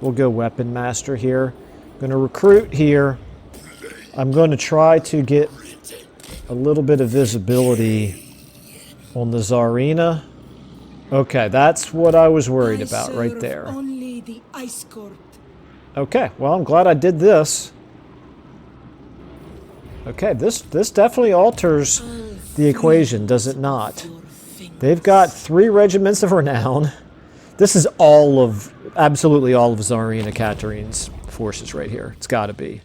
We'll go Weapon Master here. I'm going to recruit here. I'm going to try to get a little bit of visibility on the Tzarina. Okay, that's what I was worried about right there. Only the ice court. Okay, well, I'm glad I did this. Okay, this definitely alters the equation, does it not? They've got 3 regiments of renown. This is absolutely all of Tzarina Katerine's forces right here. It's got to be.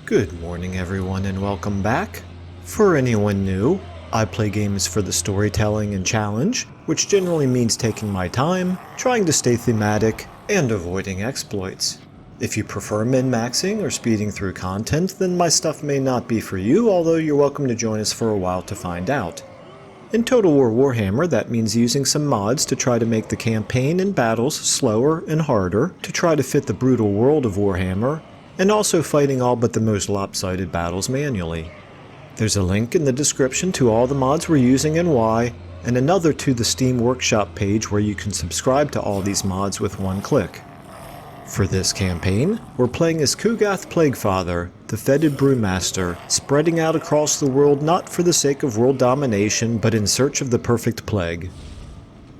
Good morning, everyone, and welcome back. For anyone new, I play games for the storytelling and challenge, which generally means taking my time, trying to stay thematic, and avoiding exploits. If you prefer min-maxing or speeding through content, then my stuff may not be for you, although you're welcome to join us for a while to find out. In Total War Warhammer, that means using some mods to try to make the campaign and battles slower and harder, to try to fit the brutal world of Warhammer, and also fighting all but the most lopsided battles manually. There's a link in the description to all the mods we're using and why, and another to the Steam Workshop page where you can subscribe to all these mods with one click. For this campaign, we're playing as Gath Plaguefather, the Fetid Brewmaster, spreading out across the world not for the sake of world domination, but in search of the perfect plague.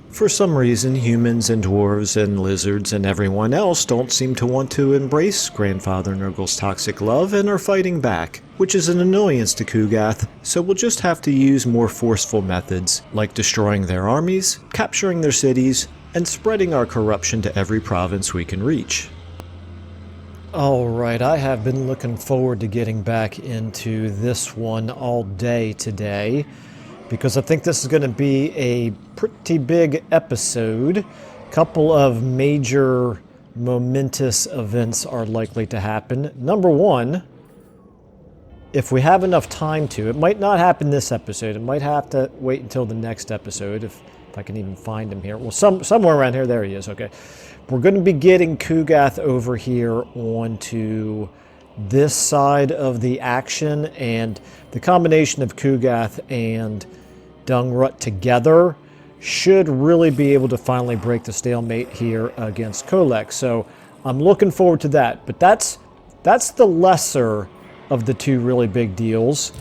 For some reason, humans and dwarves and lizards and everyone else don't seem to want to embrace Grandfather Nurgle's toxic love and are fighting back, which is an annoyance to Gath, so we'll just have to use more forceful methods, like destroying their armies, capturing their cities, and spreading our corruption to every province we can reach. Alright, I have been looking forward to getting back into this one all day today, because I think this is going to be a pretty big episode. A couple of major momentous events are likely to happen. Number one, if we have enough time to, it might not happen this episode. It might have to wait until the next episode, if I can even find him here. Well, somewhere around here, there he is, okay. We're going to be getting Gath over here onto this side of the action, and the combination of Gath and Dungrut together should really be able to finally break the stalemate here against Kolek. So I'm looking forward to that. But that's the lesser of the 2 really big deals.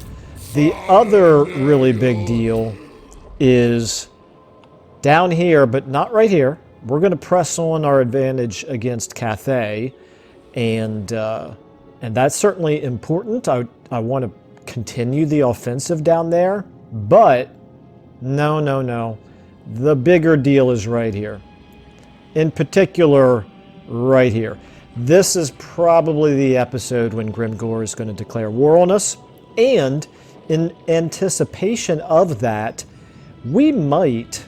The other really big deal is down here, but not right here. We're going to press on our advantage against Cathay, and that's certainly important. I want to continue the offensive down there, but no. The bigger deal is right here. In particular, right here. This is probably the episode when Grimgor is going to declare war on us, and in anticipation of that, we might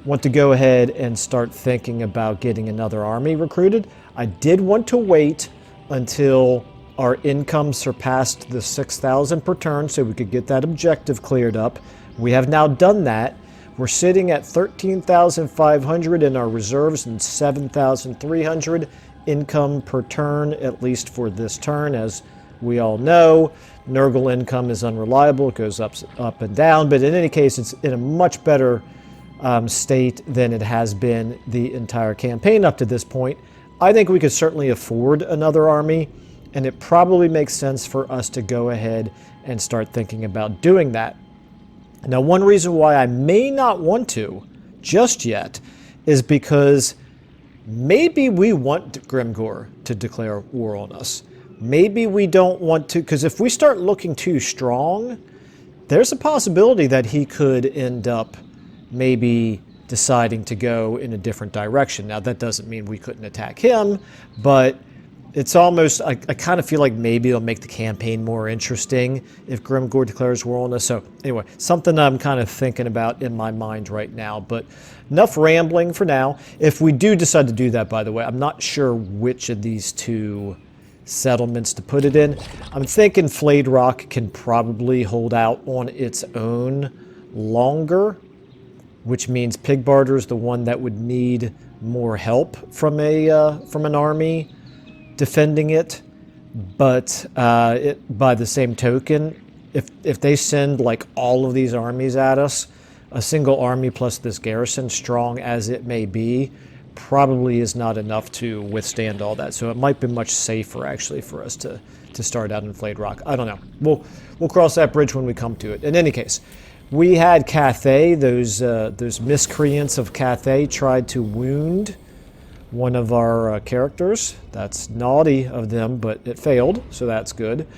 want to go ahead and start thinking about getting another army recruited. I did want to wait until our income surpassed the 6,000 per turn so we could get that objective cleared up. We have now done that. We're sitting at 13,500 in our reserves and 7,300 income per turn, at least for this turn. As we all know, Nurgle income is unreliable. It goes up and down, but in any case, it's in a much better state than it has been the entire campaign up to this point. I think we could certainly afford another army, and it probably makes sense for us to go ahead and start thinking about doing that. Now, one reason why I may not want to just yet is because maybe we want Grimgor to declare war on us. Maybe we don't want to, because if we start looking too strong, there's a possibility that he could end up maybe deciding to go in a different direction. Now, that doesn't mean we couldn't attack him, but it's almost, I kind of feel like maybe it'll make the campaign more interesting if Grimgor declares war on us. So anyway, something I'm kind of thinking about in my mind right now, but enough rambling for now. If we do decide to do that, by the way, I'm not sure which of these 2 settlements to put it in. I'm thinking Flayed Rock can probably hold out on its own longer, which means Pigbarter is the one that would need more help from an army defending it. But by the same token, if they send like all of these armies at us, a single army plus this garrison, strong as it may be, probably is not enough to withstand all that. So it might be much safer actually for us to start out in Flayed Rock. I don't know. We'll cross that bridge when we come to it. In any case, we had Cathay. Those miscreants of Cathay tried to wound one of our characters. That's naughty of them, but it failed, so that's good.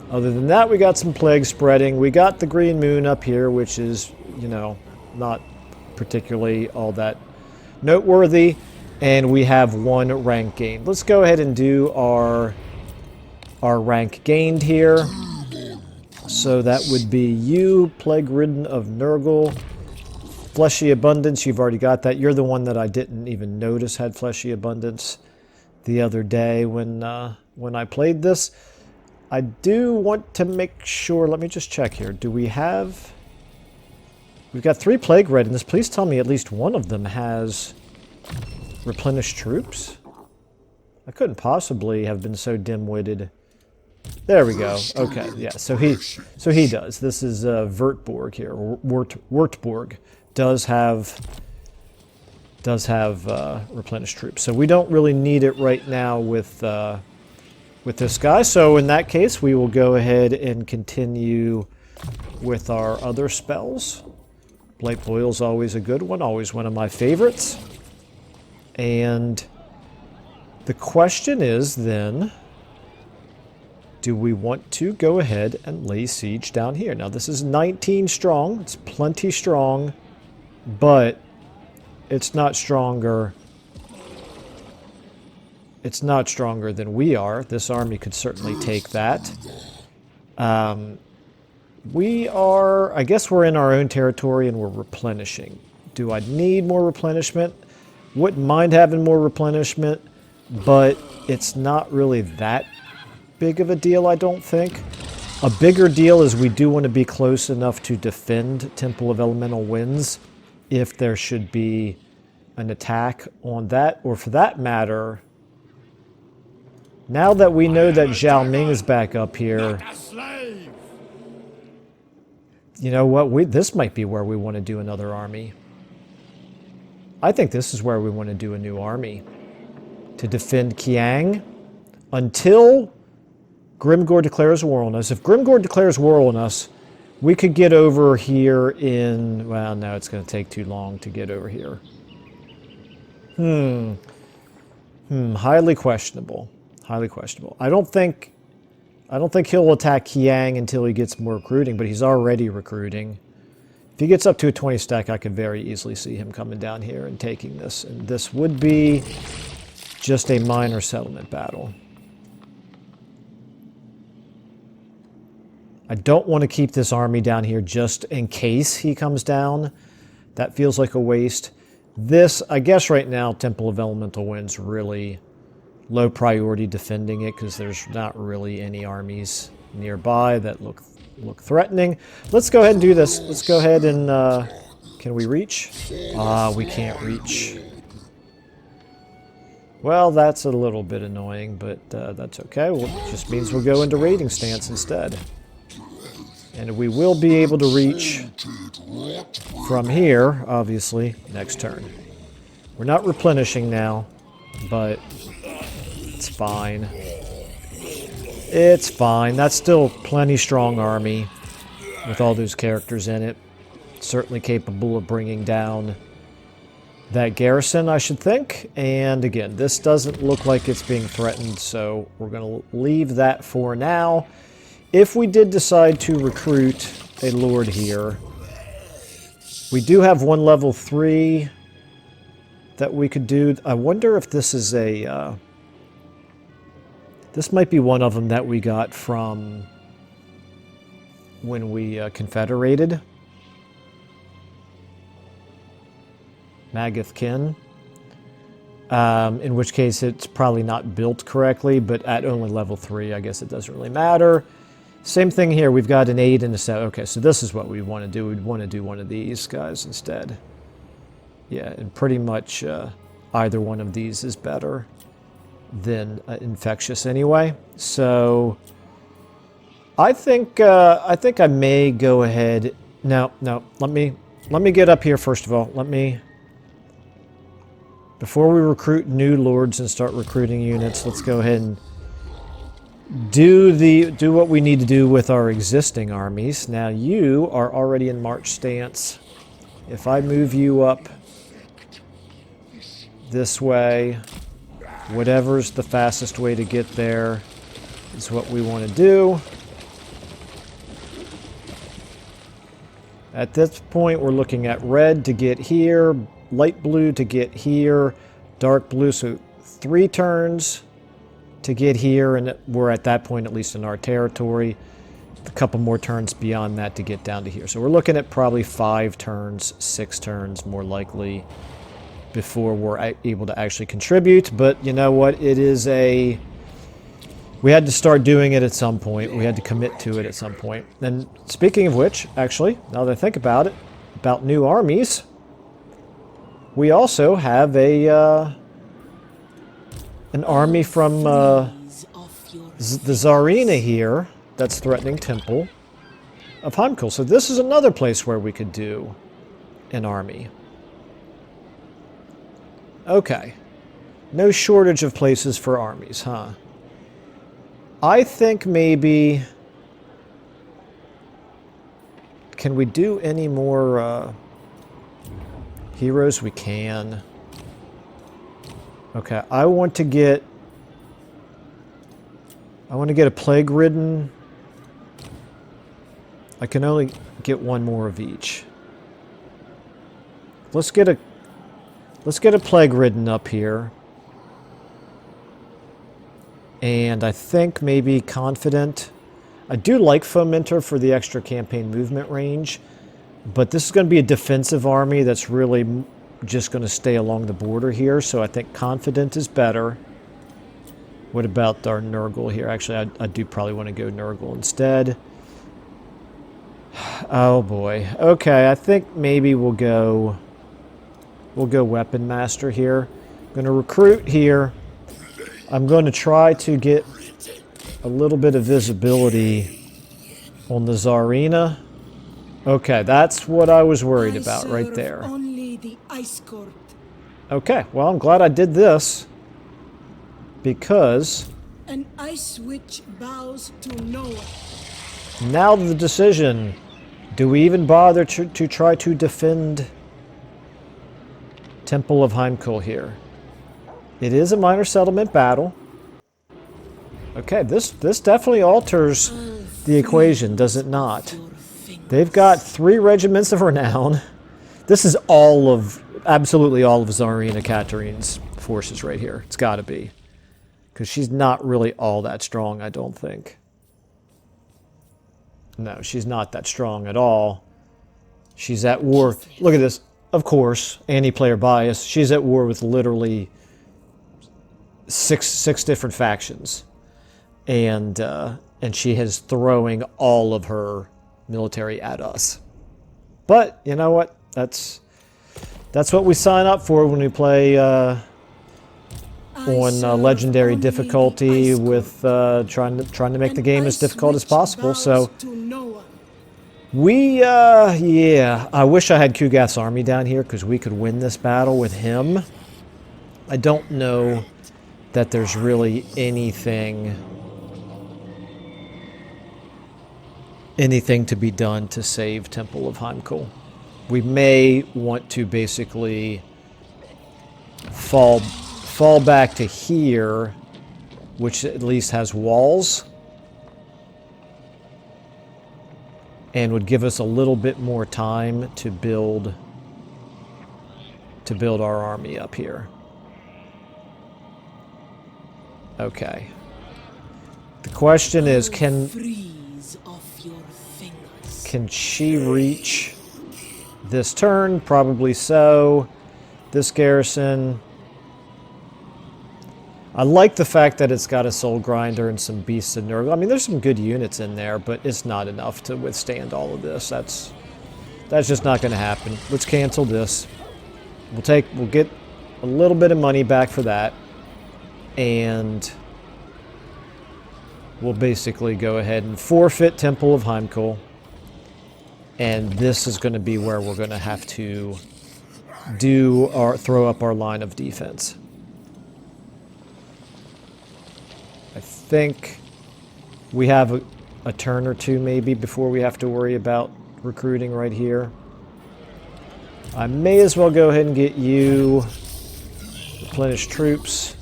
Other than that, we got some plague spreading. We got the Green Moon up here, which is, you know, not particularly all that noteworthy. And we have 1 rank gained. Let's go ahead and do our rank gained here. So that would be you, Plague Ridden of Nurgle. Fleshy Abundance, you've already got that. You're the one that I didn't even notice had Fleshy Abundance the other day when I played this. I do want to make sure, let me just check here. Do we have... We've got 3 Plague Reddenness. Please tell me at least one of them has replenished troops. I couldn't possibly have been so dim-witted. There we go. Okay, yeah, so he does. This is Vertborg here. Wertborg does have replenished troops. So we don't really need it right now with this guy. So in that case, we will go ahead and continue with our other spells. Blight Boil is always a good one, always one of my favorites. And the question is then, do we want to go ahead and lay siege down here? Now this is 19 strong, it's plenty strong, but it's not stronger. It's not stronger than we are. This army could certainly take that. I guess we're in our own territory and we're replenishing. Do I need more replenishment? Wouldn't mind having more replenishment, but it's not really that big of a deal, I don't think. A bigger deal is we do want to be close enough to defend Temple of Elemental Winds if there should be an attack on that, or for that matter, now that we know that Zhao Ming is back up here, you know what, this might be where we want to do another army. I think this is where we want to do a new army to defend Kiang until Grimgor declares war on us. If Grimgor declares war on us, we could get over here in... Well, no, it's going to take too long to get over here. Highly questionable. Highly questionable. I don't think he'll attack Kiang until he gets more recruiting, but he's already recruiting. If he gets up to a 20 stack, I could very easily see him coming down here and taking this. And this would be just a minor settlement battle. I don't want to keep this army down here just in case he comes down. That feels like a waste. This, I guess right now, Temple of Elemental Winds really low priority defending it because there's not really any armies nearby that look threatening. Let's go ahead and do this. Let's go ahead and... can we reach? We can't reach. Well, that's a little bit annoying, but that's okay. Well, it just means we'll go into raiding stance instead. And we will be able to reach from here, obviously, next turn. We're not replenishing now, but it's fine. It's fine. That's still plenty strong army with all those characters in it. Certainly capable of bringing down that garrison, I should think. And again, this doesn't look like it's being threatened, so we're going to leave that for now. If we did decide to recruit a lord here, we do have one level 3 that we could do. I wonder if this is a... this might be one of them that we got from when we confederated. Magath Kin. In which case it's probably not built correctly, but at only level 3, I guess it doesn't really matter. Same thing here. We've got an 8 and a 7. Okay, so this is what we want to do. We'd want to do one of these guys instead. Yeah, and pretty much either one of these is better than infectious anyway. So I think I may go ahead. No. Let me get up here first of all. Before we recruit new lords and start recruiting units, let's go ahead and do what we need to do with our existing armies. Now you are already in march stance. If I move you up this way, whatever's the fastest way to get there is what we want to do. At this point, we're looking at red to get here, light blue to get here, dark blue, so 3 turns to get here, and we're at that point, at least in our territory. A couple more turns beyond that to get down to here. So we're looking at probably 5 turns, 6 turns, more likely, before we're able to actually contribute. But you know what? It is a... We had to start doing it at some point. We had to commit to it at some point. And speaking of which, actually, now that I think about it, about new armies, we also have an army from the Tzarina here that's threatening Temple of Heimkul. So this is another place where we could do an army. Okay. No shortage of places for armies, huh? I think maybe... Can we do any more heroes? We can. Okay, I want to get a plague-ridden. I can only get 1 more of each. Let's get a plague-ridden up here. And I think maybe confident. I do like Fomenter for the extra campaign movement range, but this is going to be a defensive army that's really just going to stay along the border here, so I think confident is better. What about our Nurgle here? Actually, I do probably want to go Nurgle instead. Oh boy. Okay, I think maybe we'll go Weapon Master here. I'm going to recruit here. I'm going to try to get a little bit of visibility on the Tzarina. Okay, that's what I was worried about right there. Only the ice court. Okay, well, I'm glad I did this because An ice witch bows to no one. now the decision: do we even bother to try to defend Temple of Heimkul here? It is a minor settlement battle. Okay, this definitely alters the equation, does it not? They've got 3 regiments of renown. This is absolutely all of Tzarina Katarine's forces right here. It's got to be. Because she's not really all that strong, I don't think. No, she's not that strong at all. She's at war. Look at this. Of course, anti-player bias. She's at war with literally six different factions. And she is throwing all of her military at us. But you know what? That's what we sign up for when we play on legendary difficulty, with trying to make the game as difficult as possible. So yeah, I wish I had Kugath's army down here because we could win this battle with him. I don't know that there's really anything to be done to save Temple of Heimkul. We may want to basically fall back to here, which at least has walls, and would give us a little bit more time to build our army up here. Okay. The question is, can she reach this turn? Probably so. This garrison. I like the fact that it's got a Soul Grinder and some Beasts of Nurgle. I mean, there's some good units in there, but it's not enough to withstand all of this. That's just not going to happen. Let's cancel this. We'll get a little bit of money back for that. And we'll basically go ahead and forfeit Temple of Heimkul. And this is going to be where we're going to have to throw up our line of defense. I think we have a turn or two maybe before we have to worry about recruiting right here. I may as well go ahead and get you replenish troops.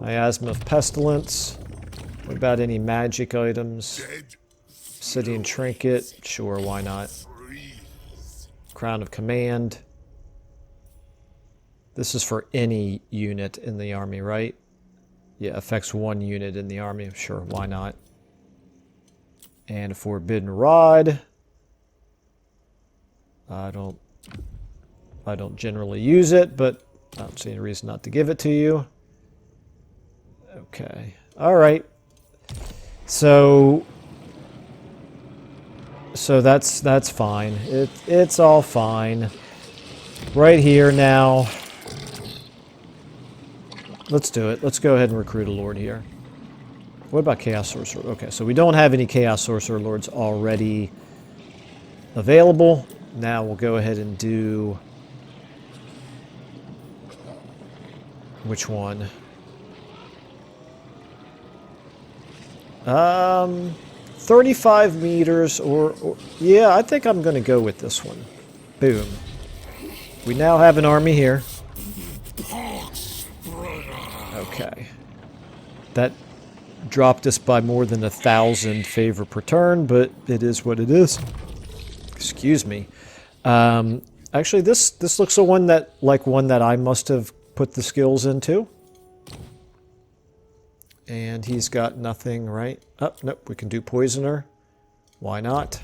Miasma of Pestilence. What about any magic items? Obsidian Trinket. Sure, why not? Crown of Command. This is for any unit in the army, right? Yeah, affects one unit in the army. Sure, why not? And a Forbidden Rod. I don't generally use it, but I don't see any reason not to give it to you. Okay. All right. So that's fine. It's all fine. Right here now. Let's do it. Let's go ahead and recruit a lord here. What about Chaos Sorcerer? Okay, so we don't have any Chaos Sorcerer lords already available. Now we'll go ahead and do... Which one? 35 meters or... Yeah, I think I'm going to go with this one. Boom. We now have an army here. Okay. That dropped us by more than 1,000 favor per turn, but it is what it is. Excuse me. Actually, this looks like one that I must have put the skills into. And he's got nothing, right? Oh, nope, we can do Poisoner. Why not?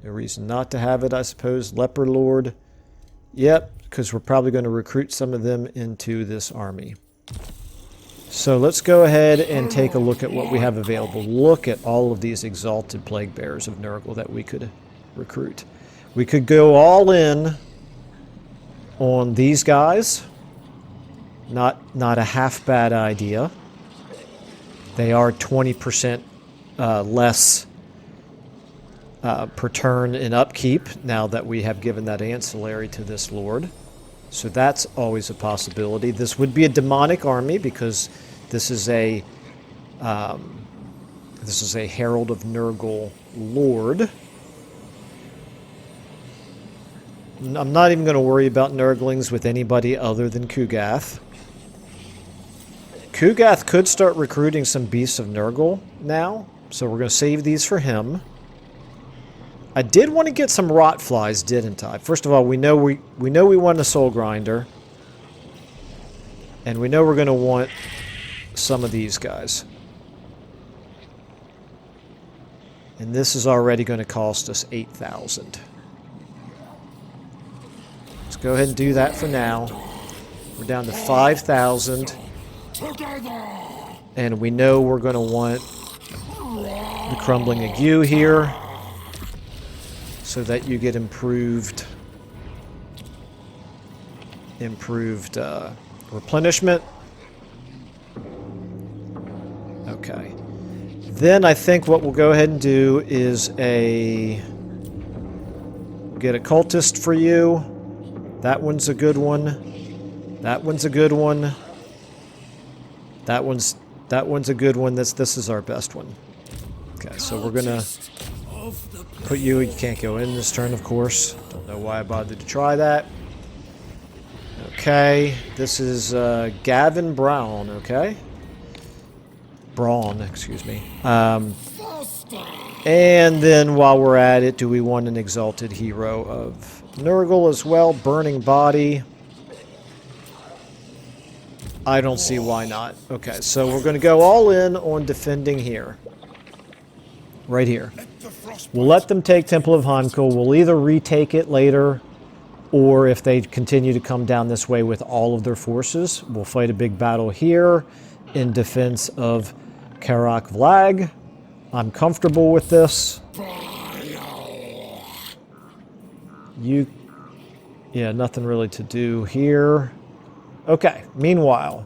No reason not to have it, I suppose. Leper Lord. Yep, because we're probably going to recruit some of them into this army. So let's go ahead and take a look at what we have available. Look at all of these exalted plague bearers of Nurgle that we could recruit. We could go all in on these guys. Not a half bad idea. They are 20% less per turn in upkeep now that we have given that ancillary to this lord. So that's always a possibility. This would be a demonic army because this is a Herald of Nurgle lord. I'm not even going to worry about Nurglings with anybody other than Kugath. Kugath could start recruiting some Beasts of Nurgle now, so we're going to save these for him. I did want to get some Rot Flies, didn't I? First of all, we know we want a Soul Grinder. And we know we're going to want some of these guys. And this is already going to cost us 8,000. Let's go ahead and do that for now. We're down to 5,000. And we know we're going to want the Crumbling Ague here, so that you get improved replenishment. Okay. Then I think what we'll go ahead and do is get a cultist for you. That one's a good one. That one's a good one. That one's a good one. This is our best one. Okay, so we're gonna put you. You can't go in this turn, of course. Don't know why I bothered to try that. Okay, this is Gavin Brown. Okay, Braun, excuse me. And then while we're at it, do we want an exalted hero of Nurgle as well? Burning Body. I don't see why not. Okay, so we're going to go all in on defending here. Right here. We'll let them take Temple of Heimkul. We'll either retake it later, or if they continue to come down this way with all of their forces, we'll fight a big battle here in defense of Karak Vlag. I'm comfortable with this. Yeah, nothing really to do here. Okay, meanwhile,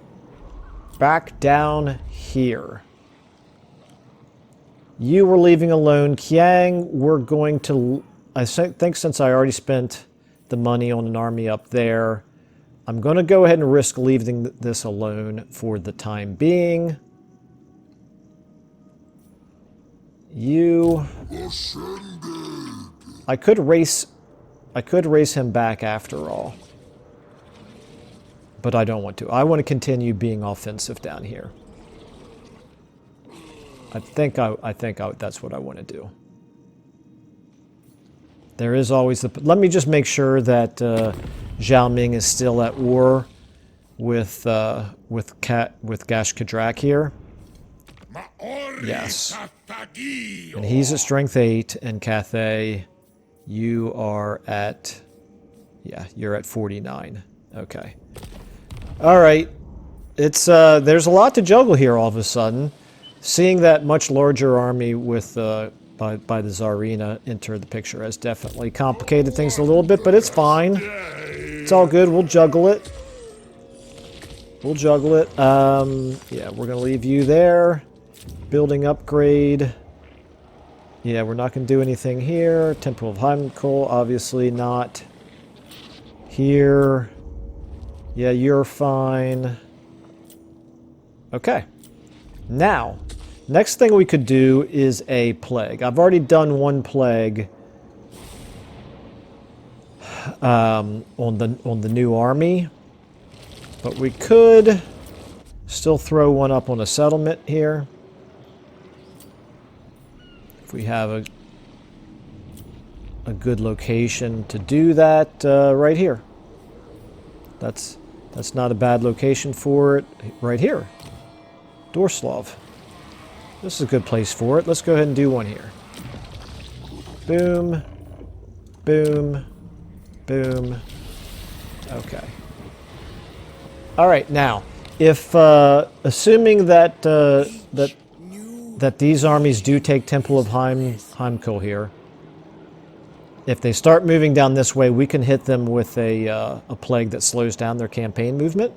back down here. You were leaving alone. Kiang, we're going to... I think since I already spent the money on an army up there, I'm going to go ahead and risk leaving this alone for the time being. You... I could race him back after all. But I don't want to. I want to continue being offensive down here. I think that's what I want to do. There is always the... Let me just make sure that Zhao Ming is still at war with Gash Kadrak here. Yes. And he's at strength 8, and Cathay, you are at... Yeah, you're at 49. Okay. All right. It's there's a lot to juggle here all of a sudden. Seeing that much larger army with by the Tzarina enter the picture has definitely complicated things a little bit, but it's fine. It's all good. We'll juggle it. We'll juggle it. Yeah, we're gonna leave you there. Building upgrade. Yeah, we're not gonna do anything here. Temple of Heimkohl, obviously not. Here. Yeah, you're fine. Okay. Now, next thing we could do is a plague. I've already done one plague on the new army, but we could still throw one up on a settlement here. If we have a good location to do that, right here. That's not a bad location for it. Right here. Dorslav. This is a good place for it. Let's go ahead and do one here. Boom. Boom. Boom. Okay. Alright, now, if, assuming that, that these armies do take Temple of Heimkohl here, if they start moving down this way, we can hit them with a plague that slows down their campaign movement.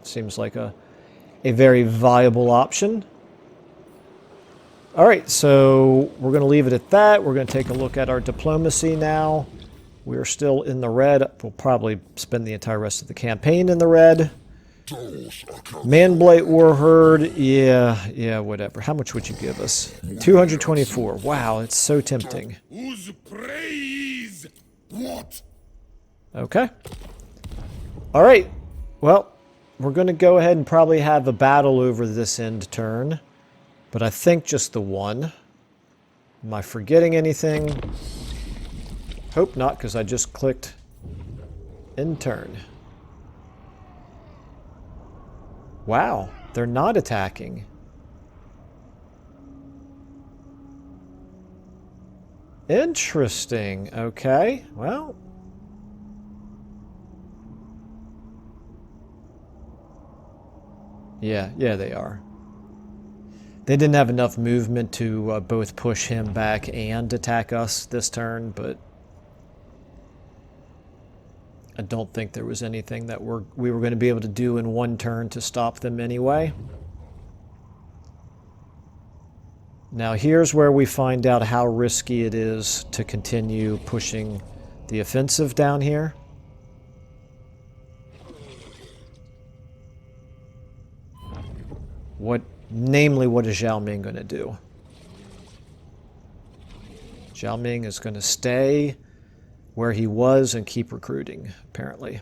Seems like a very viable option. All right, so we're going to leave it at that. We're going to take a look at our diplomacy now. We're still in the red. We'll probably spend the entire rest of the campaign in the red. Manblight Warherd, yeah, whatever. How much would you give us? 224. Wow, it's so tempting. What? Okay. All right. Well, we're going to go ahead and probably have a battle over this end turn, but I think just the one. Am I forgetting anything? Hope not, because I just clicked end turn. Wow, they're not attacking. Interesting. Okay, well. Yeah, they are. They didn't have enough movement to both push him back and attack us this turn, but I don't think there was anything that we were going to be able to do in one turn to stop them anyway. Now here's where we find out how risky it is to continue pushing the offensive down here. Namely, what is Zhao Ming going to do? Zhao Ming is going to stay where he was and keep recruiting, apparently.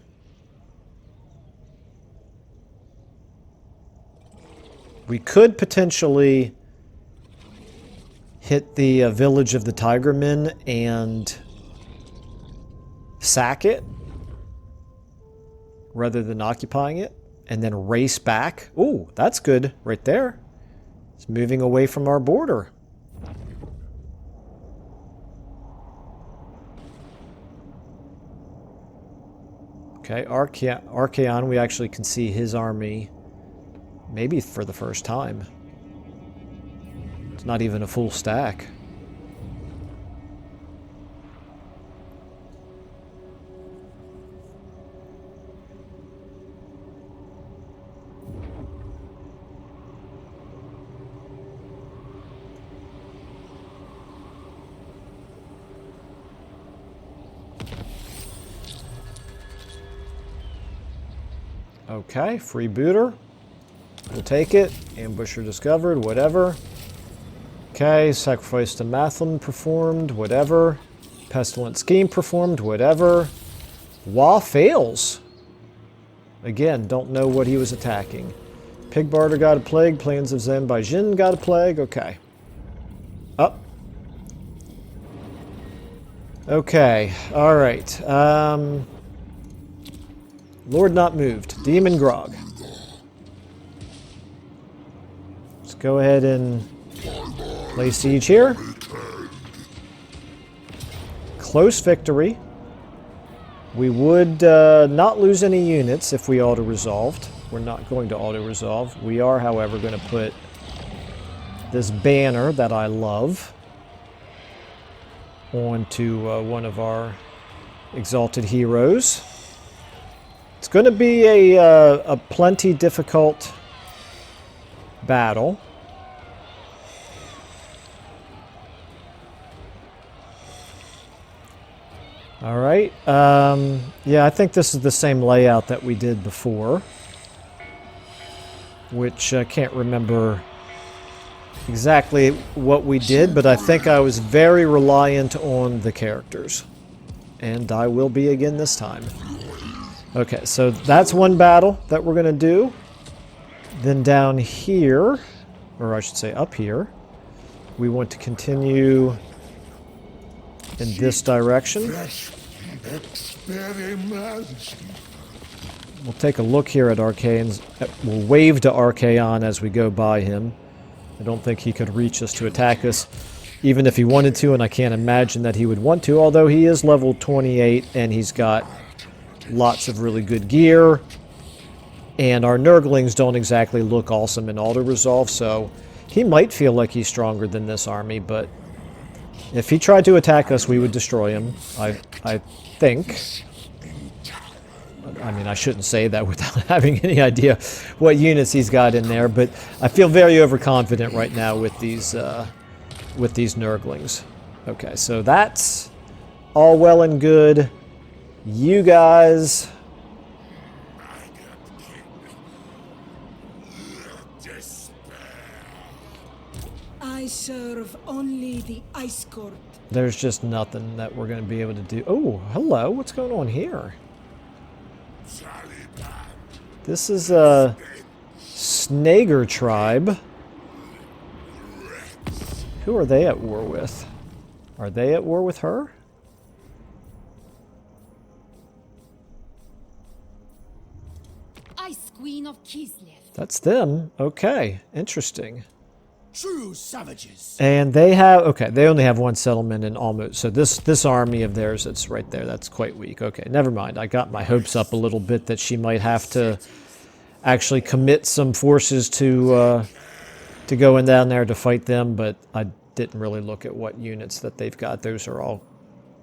We could potentially hit the village of the Tigermen and sack it rather than occupying it, and then race back. Ooh, that's good right there. It's moving away from our border. Okay, Archaon, we actually can see his army maybe for the first time. It's not even a full stack. Okay, freebooter. We'll take it. Ambusher discovered, whatever. Okay, sacrifice to Mathlin performed, whatever. Pestilent scheme performed, whatever. Wah fails. Again, don't know what he was attacking. Pig Barter got a plague. Plans of Zen by Jin got a plague. Okay. Up. Okay. Alright. Lord not moved. Demon Grog. Let's go ahead and lay siege here. Close victory. We would not lose any units if we auto-resolved. We're not going to auto-resolve. We are, however, going to put this banner that I love onto one of our exalted heroes. It's going to be a plenty difficult battle. All right. Yeah, I think this is the same layout that we did before, which I can't remember exactly what we did, but I think I was very reliant on the characters, and I will be again this time. Okay, so that's one battle that we're going to do. Then down here, or I should say up here, we want to continue in this direction. We'll take a look here at Arcane's. We'll wave to Archaon as we go by him. I don't think he could reach us to attack us, even if he wanted to, and I can't imagine that he would want to, although he is level 28 and he's got lots of really good gear. And our Nurglings don't exactly look awesome in auto-resolve, so he might feel like he's stronger than this army, but if he tried to attack us, we would destroy him, I think. I mean, I shouldn't say that without having any idea what units he's got in there, but I feel very overconfident right now with these Nurglings. Okay, so that's all well and good. You guys... I serve only the Ice Court. There's just nothing that we're going to be able to do. Oh, hello. What's going on here? This is a Snager tribe. Who are they at war with? Are they at war with her? Ice Queen of Kislev. That's them. Okay, interesting. True savages. And they have, okay, they only have one settlement in almost, so this army of theirs that's right there, that's quite weak. Okay, never mind. I got my hopes up a little bit that she might have to actually commit some forces to go in down there to fight them, but I didn't really look at what units that they've got. Those are all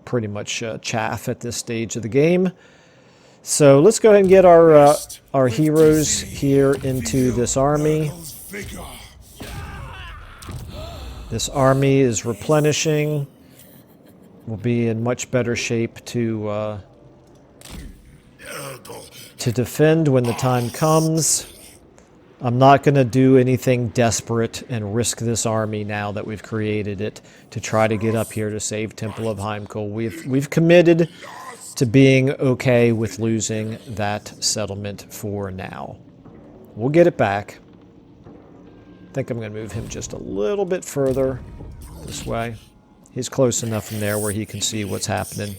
pretty much chaff at this stage of the game. So let's go ahead and get our heroes here into this army. This army is replenishing. We'll be in much better shape to defend when the time comes. I'm not going to do anything desperate and risk this army now that we've created it to try to get up here to save Temple of Heimkul. We've committed to being okay with losing that settlement for now. We'll get it back. I think I'm going to move him just a little bit further this way. He's close enough from there where he can see what's happening.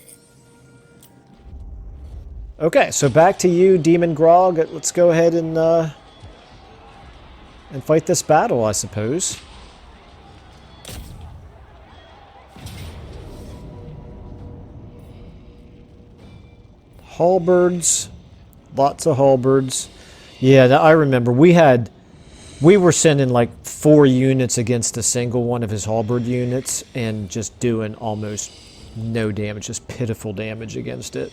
Okay, so back to you, Demon Grog. Let's go ahead and fight this battle, I suppose. Halberds. Lots of halberds. Yeah, I remember. We were sending like 4 units against a single one of his halberd units and just doing almost no damage, just pitiful damage against it.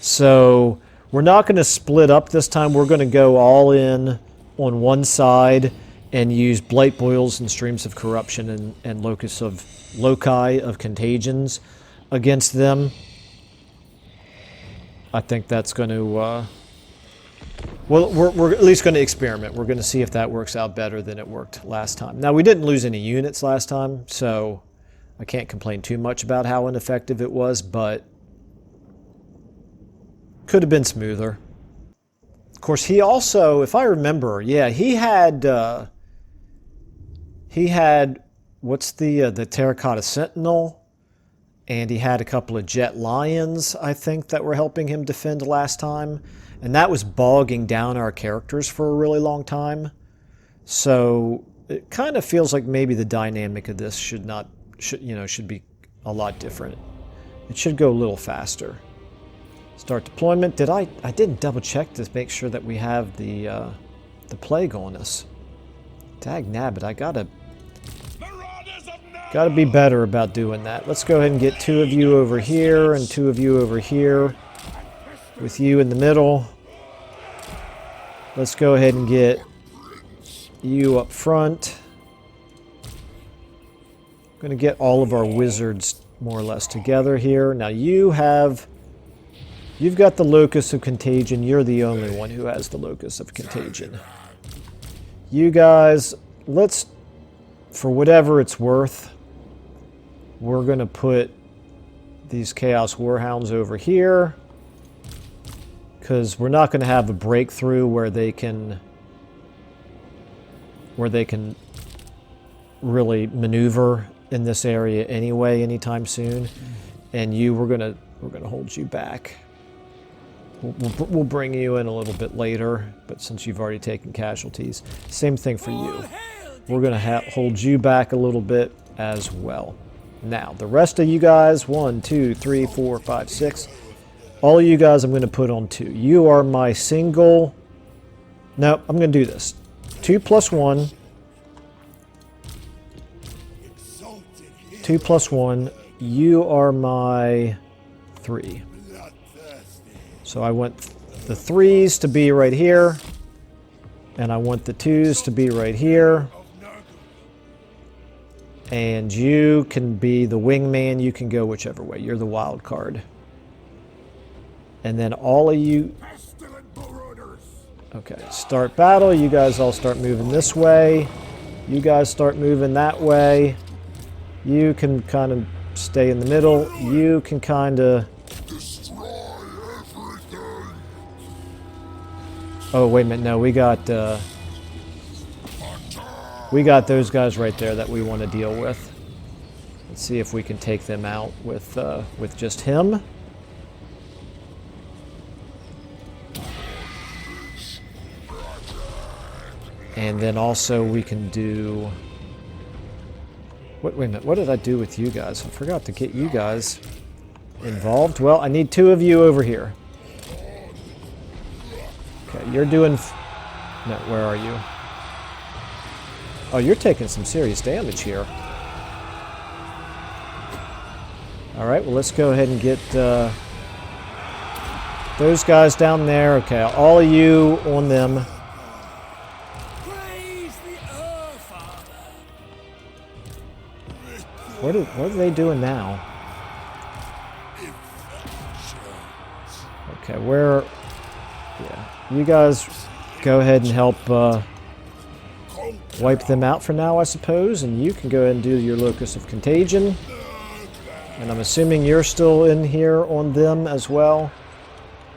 So we're not going to split up this time. We're going to go all in on one side and use Blight Boils and Streams of Corruption and Loci of Contagions against them. I think that's going to Well, we're at least going to experiment. We're going to see if that works out better than it worked last time. Now, we didn't lose any units last time, so I can't complain too much about how ineffective it was, but could have been smoother. Of course, he also, if I remember, yeah, he had what's the Terracotta Sentinel, and he had a couple of Jet Lions, I think, that were helping him defend last time. And that was bogging down our characters for a really long time. So it kind of feels like maybe the dynamic of this should be a lot different. It should go a little faster. Start deployment. I didn't double check to make sure that we have the plague on us. Dag nabbit, I gotta be better about doing that. Let's go ahead and get 2 of you over here and 2 of you over here. With you in the middle. Let's go ahead and get you up front. I'm going to get all of our wizards more or less together here. Now you've got the Locus of Contagion. You're the only one who has the Locus of Contagion. You guys, for whatever it's worth, we're going to put these Chaos Warhounds over here. Because we're not going to have a breakthrough where they can really maneuver in this area anyway anytime soon, and we're gonna hold you back. We'll bring you in a little bit later, but since you've already taken casualties, same thing for you. We're gonna hold you back a little bit as well. Now the rest of you guys, 1, 2, 3, 4, 5, 6. All of you guys I'm going to put on 2. You are my single... No, I'm going to do this. 2 plus 1. 2 plus 1. You are my 3. So I want the 3s to be right here. And I want the 2s to be right here. And you can be the wingman. You can go whichever way. You're the wild card. And then all of you... Okay, start battle. You guys all start moving this way. You guys start moving that way. You can kind of stay in the middle. You can kind of... Oh, wait a minute. No, we got those guys right there that we want to deal with. Let's see if we can take them out with just him. And then also we can do... Wait a minute, what did I do with you guys? I forgot to get you guys involved. Well, I need 2 of you over here. Okay, you're doing... No, where are you? Oh, you're taking some serious damage here. Alright, well let's go ahead and get those guys down there. Okay, all of you on them. What are they doing now? Okay, where... Yeah, you guys go ahead and help wipe them out for now, I suppose, and you can go ahead and do your Locus of Contagion. And I'm assuming you're still in here on them as well.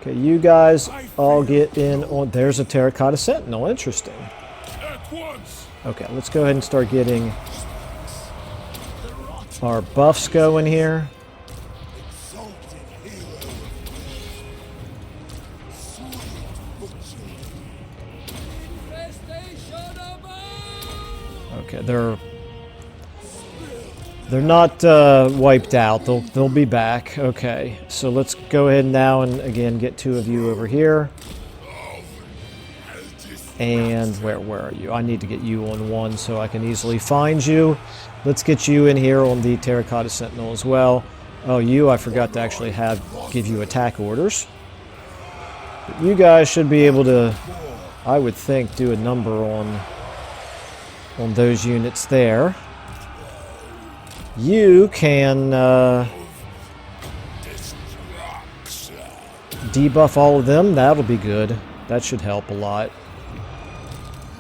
Okay, you guys all get in on... There's a Terracotta Sentinel, interesting. Okay, let's go ahead and start getting our buffs going here. Okay, they're not wiped out. They'll be back. Okay, so let's go ahead now and again get 2 of you over here. And where are you? I need to get you on 1 so I can easily find you. Let's get you in here on the Terracotta Sentinel as well. Oh, I forgot to actually give you attack orders. But you guys should be able to, I would think, do a number on those units there. You can debuff all of them. That'll be good. That should help a lot.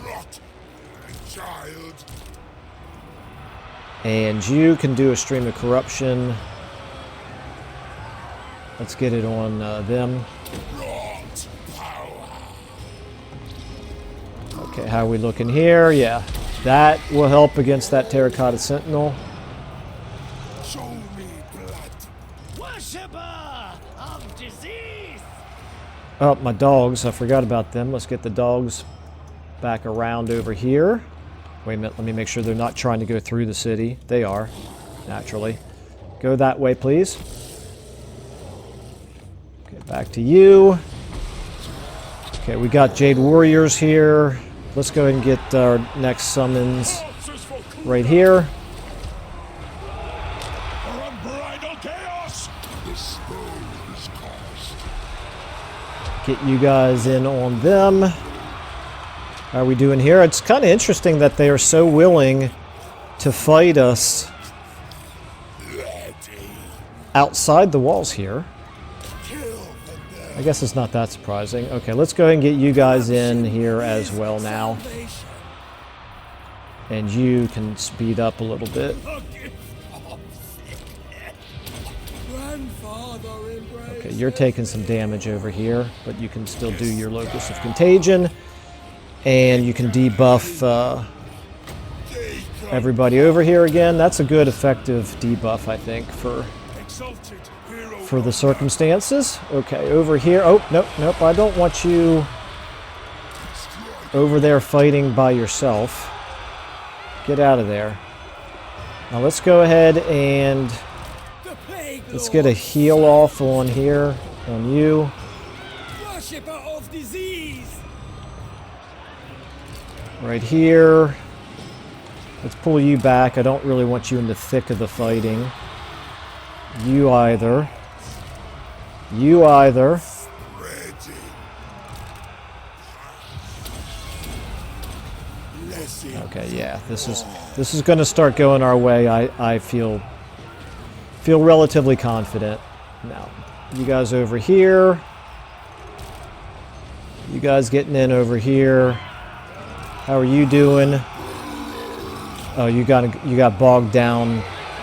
Rot, child. And you can do a stream of corruption. Let's get it on them. Rot power. Okay, how are we looking here? Yeah, that will help against that Terracotta Sentinel. Show me blood. Worshipper of disease! Oh, my dogs. I forgot about them. Let's get the dogs back around over here. Wait a minute. Let me make sure they're not trying to go through the city. They are, naturally. Go that way, please. Okay, back to you. Okay, we got Jade Warriors here. Let's go ahead and get our next summons right here. Unbridled chaos. The spell is cast. Get you guys in on them. How are we doing here? It's kind of interesting that they are so willing to fight us outside the walls here. I guess it's not that surprising. Okay, let's go ahead and get you guys in here as well now. And you can speed up a little bit. Okay, you're taking some damage over here, but you can still do your Locus of Contagion. And you can debuff everybody over here again. That's a good, effective debuff, I think, for the circumstances. Okay, over here. Oh, nope, nope. I don't want you over there fighting by yourself. Get out of there. Now let's go ahead and let's get a heal off on here, on you. Worshipper of disease. Right here. Let's pull you back. I don't really want you in the thick of the fighting. You either. You either. Okay, yeah, this is going to start going our way. I feel relatively confident. Now, you guys over here. You guys getting in over here. How are you doing? Oh, you got bogged down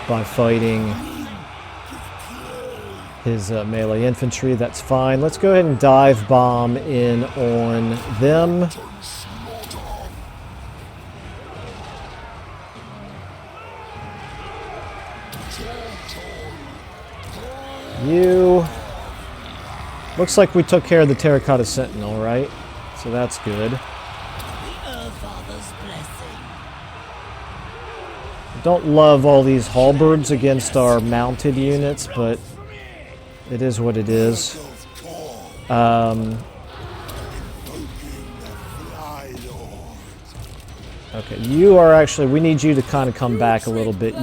by fighting his melee infantry. That's fine. Let's go ahead and dive bomb in on them. You. Looks like we took care of the Terracotta Sentinel, right? So that's good. Don't love all these halberds against our mounted units, but it is what it is. Okay, you are actually, we need you to kind of come back a little bit.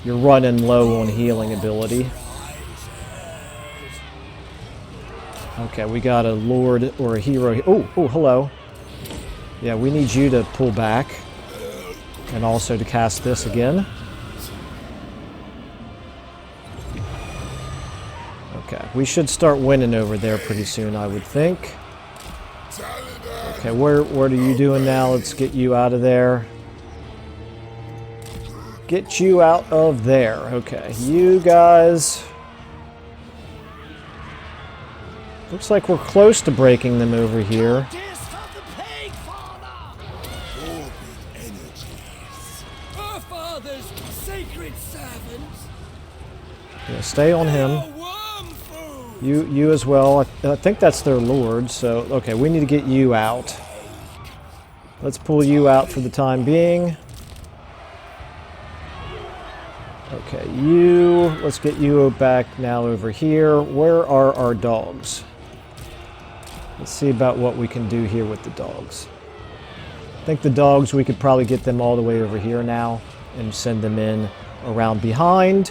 You're running low on healing ability. Okay, we got a lord or a hero. Oh, hello. Yeah, we need you to pull back. And also to cast this again. Okay, we should start winning over there pretty soon, I would think. Okay, what are you doing now? Let's get you out of there. Get you out of there. Okay, you guys. Looks like we're close to breaking them over here. Yeah, stay on him. You as well. I think that's their lord, so okay, we need to get you out. Let's pull you out for the time being. Okay, let's get you back now over here. Where are our dogs? Let's see about what we can do here with the dogs. I think the dogs, we could probably get them all the way over here now and send them in around behind.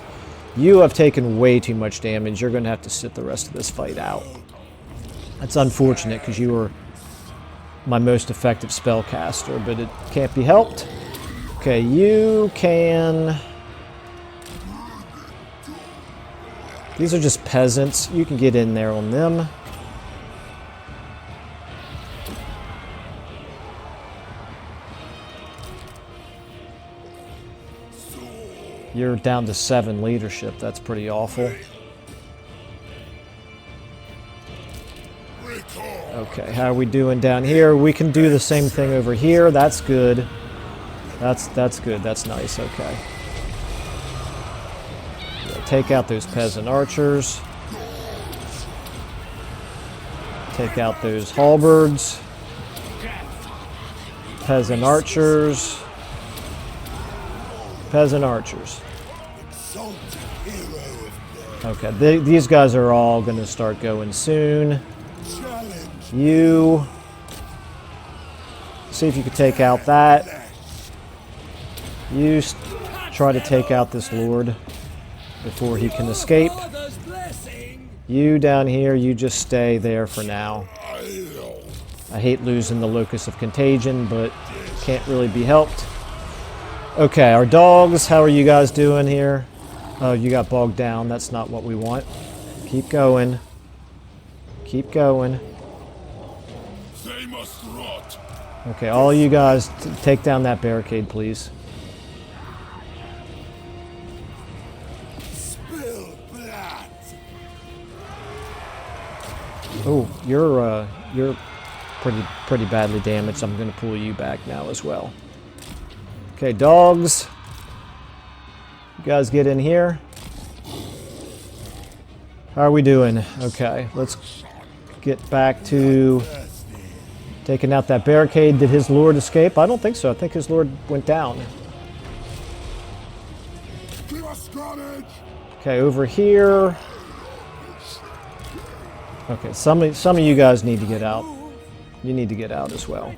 You have taken way too much damage. You're going to have to sit the rest of this fight out. That's unfortunate because you were my most effective spellcaster, but it can't be helped. Okay, you can... These are just peasants. You can get in there on them. You're down to 7 leadership. That's pretty awful. Okay, how are we doing down here? We can do the same thing over here. That's good. That's good. That's nice. Okay. Yeah, take out those peasant archers. Take out those halberds. Peasant archers. Peasant archers. Okay, these guys are all going to start going soon. You see if you can take out that. You try to take out this lord before he can escape. You down here, you just stay there for now. I hate losing the locus of contagion, but can't really be helped. Okay, our dogs, how are you guys doing here? Oh, you got bogged down. That's not what we want. Keep going. Keep going. They must rot. Okay, all you guys, take down that barricade, please. Spill blood. Oh, you're pretty badly damaged. I'm going to pull you back now as well. Okay, dogs. You guys get in here. How are we doing? Okay, let's get back to taking out that barricade. Did his lord escape? I don't think so. I think his lord went down. Okay, over here. Okay, some of you guys need to get out. You need to get out as well.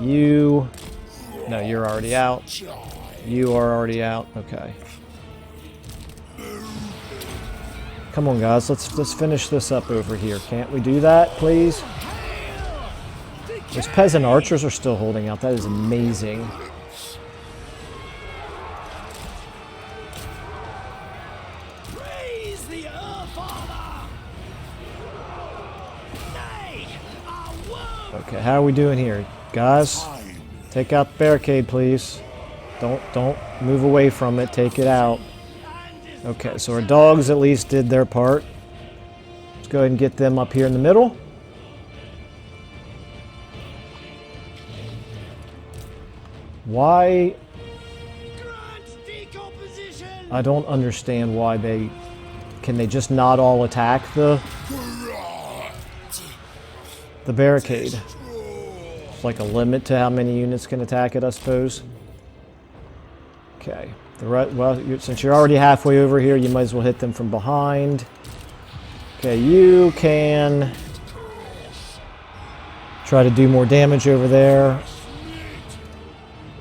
You... No, you're already out. You are already out. Okay. Come on, guys. Let's finish this up over here. Can't we do that, please? Those peasant archers are still holding out. That is amazing. Praise the Father. Nay, I won't. Okay, how are we doing here, guys? Take out the barricade, please. Don't move away from it. Take it out. Okay, so our dogs at least did their part. Let's go ahead and get them up here in the middle. Why? I don't understand why they... Can they just not all attack the barricade? It's like a limit to how many units can attack it, I suppose. Okay. Well, since you're already halfway over here, you might as well hit them from behind. Okay, you can try to do more damage over there.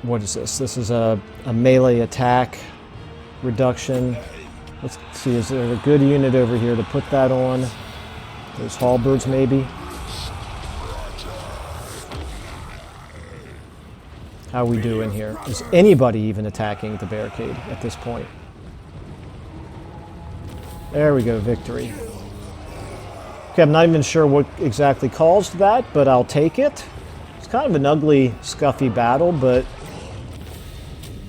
What is this? This is a melee attack reduction. Let's see, is there a good unit over here to put that on? Those halberds, maybe? How are we doing here? Is anybody even attacking the barricade at this point? There we go, victory. Okay, I'm not even sure what exactly caused that, but I'll take it. It's kind of an ugly, scuffy battle, but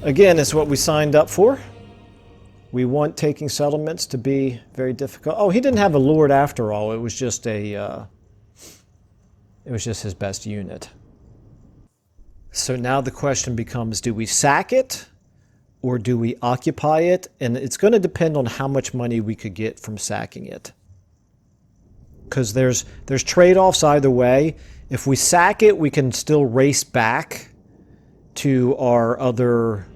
again, it's what we signed up for. We want taking settlements to be very difficult. Oh, he didn't have a lord after all. It was just a... it was just his best unit. So now the question becomes, do we sack it or do we occupy it? And it's going to depend on how much money we could get from sacking it. Because there's trade-offs either way. If we sack it, we can still race back to our other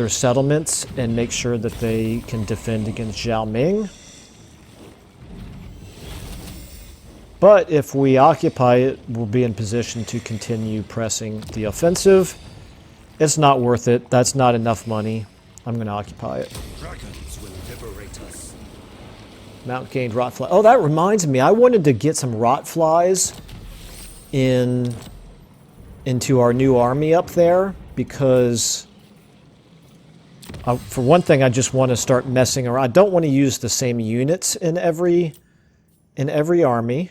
settlements and make sure that they can defend against Zhao Ming. But if we occupy it, we'll be in position to continue pressing the offensive. It's not worth it. That's not enough money. I'm going to occupy it. Dragons will liberate us. Mount gained rot fly. Oh, that reminds me. I wanted to get some rot flies into our new army up there because, for one thing, I just want to start messing around. I don't want to use the same units in every army.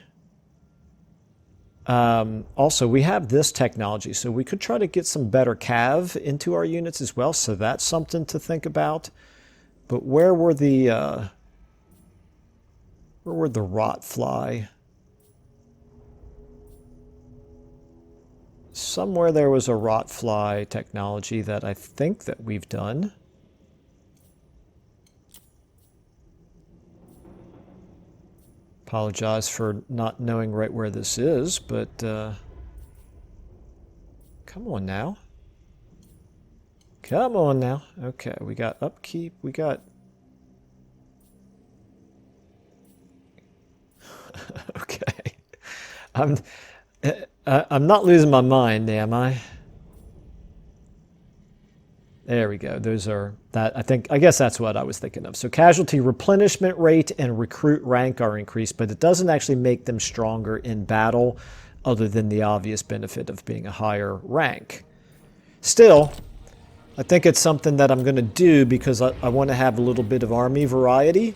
Also, we have this technology, so we could try to get some better cav into our units as well, so that's something to think about. But where were the rot fly? Somewhere there was a rot fly technology that I think that we've done. Apologize for not knowing right where this is, but come on now. Come on now. Okay, we got upkeep, we got... Okay. I'm not losing my mind, am I? There we go. Those are that. I guess that's what I was thinking of. So casualty replenishment rate and recruit rank are increased, but it doesn't actually make them stronger in battle, other than the obvious benefit of being a higher rank. Still, I think it's something that I'm going to do because I want to have a little bit of army variety.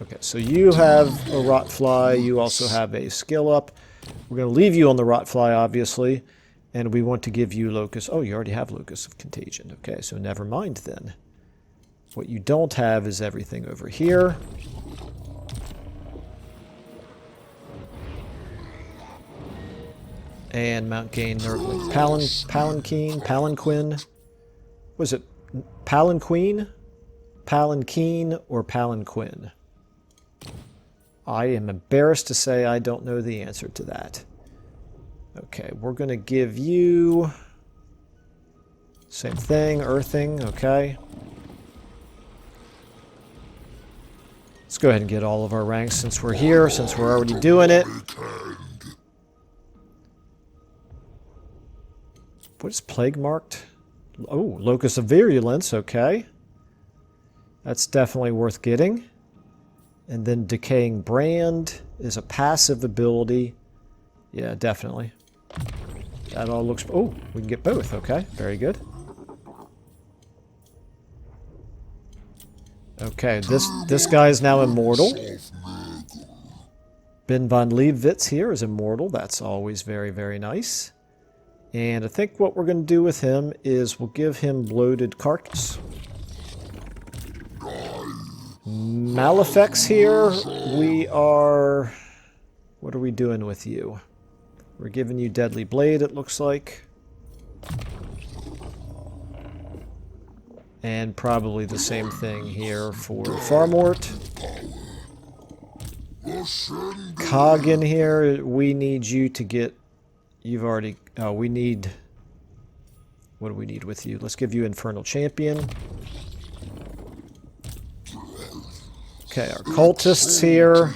Okay, so you have a rotfly. You also have a skill up. We're going to leave you on the rotfly, obviously. And we want to give you Locus. Oh, you already have Locus of Contagion. Okay, so never mind then. What you don't have is everything over here. And Mount Gain, Palanquin. Was it Palanquin? Palanquin or Palanquin? I am embarrassed to say I don't know the answer to that. Okay, we're going to give you... Same thing, earthing, okay. Let's go ahead and get all of our ranks since we're here, since we're already doing it. What is plague marked? Oh, Locus of Virulence, okay. That's definitely worth getting. And then Decaying Brand is a passive ability. Yeah, definitely. That all looks... Oh, we can get both. Okay, very good. Okay, this guy is now immortal. Ben von Liebwitz here is immortal. That's always very, very nice. And I think what we're going to do with him is we'll give him Bloated Carcass. Malefics here, we are... What are we doing with you? We're giving you Deadly Blade, it looks like. And probably the same thing here for Farmort. Cog in here, we need you to get... You've already... Oh, we need... What do we need with you? Let's give you Infernal Champion. Okay, our cultists here.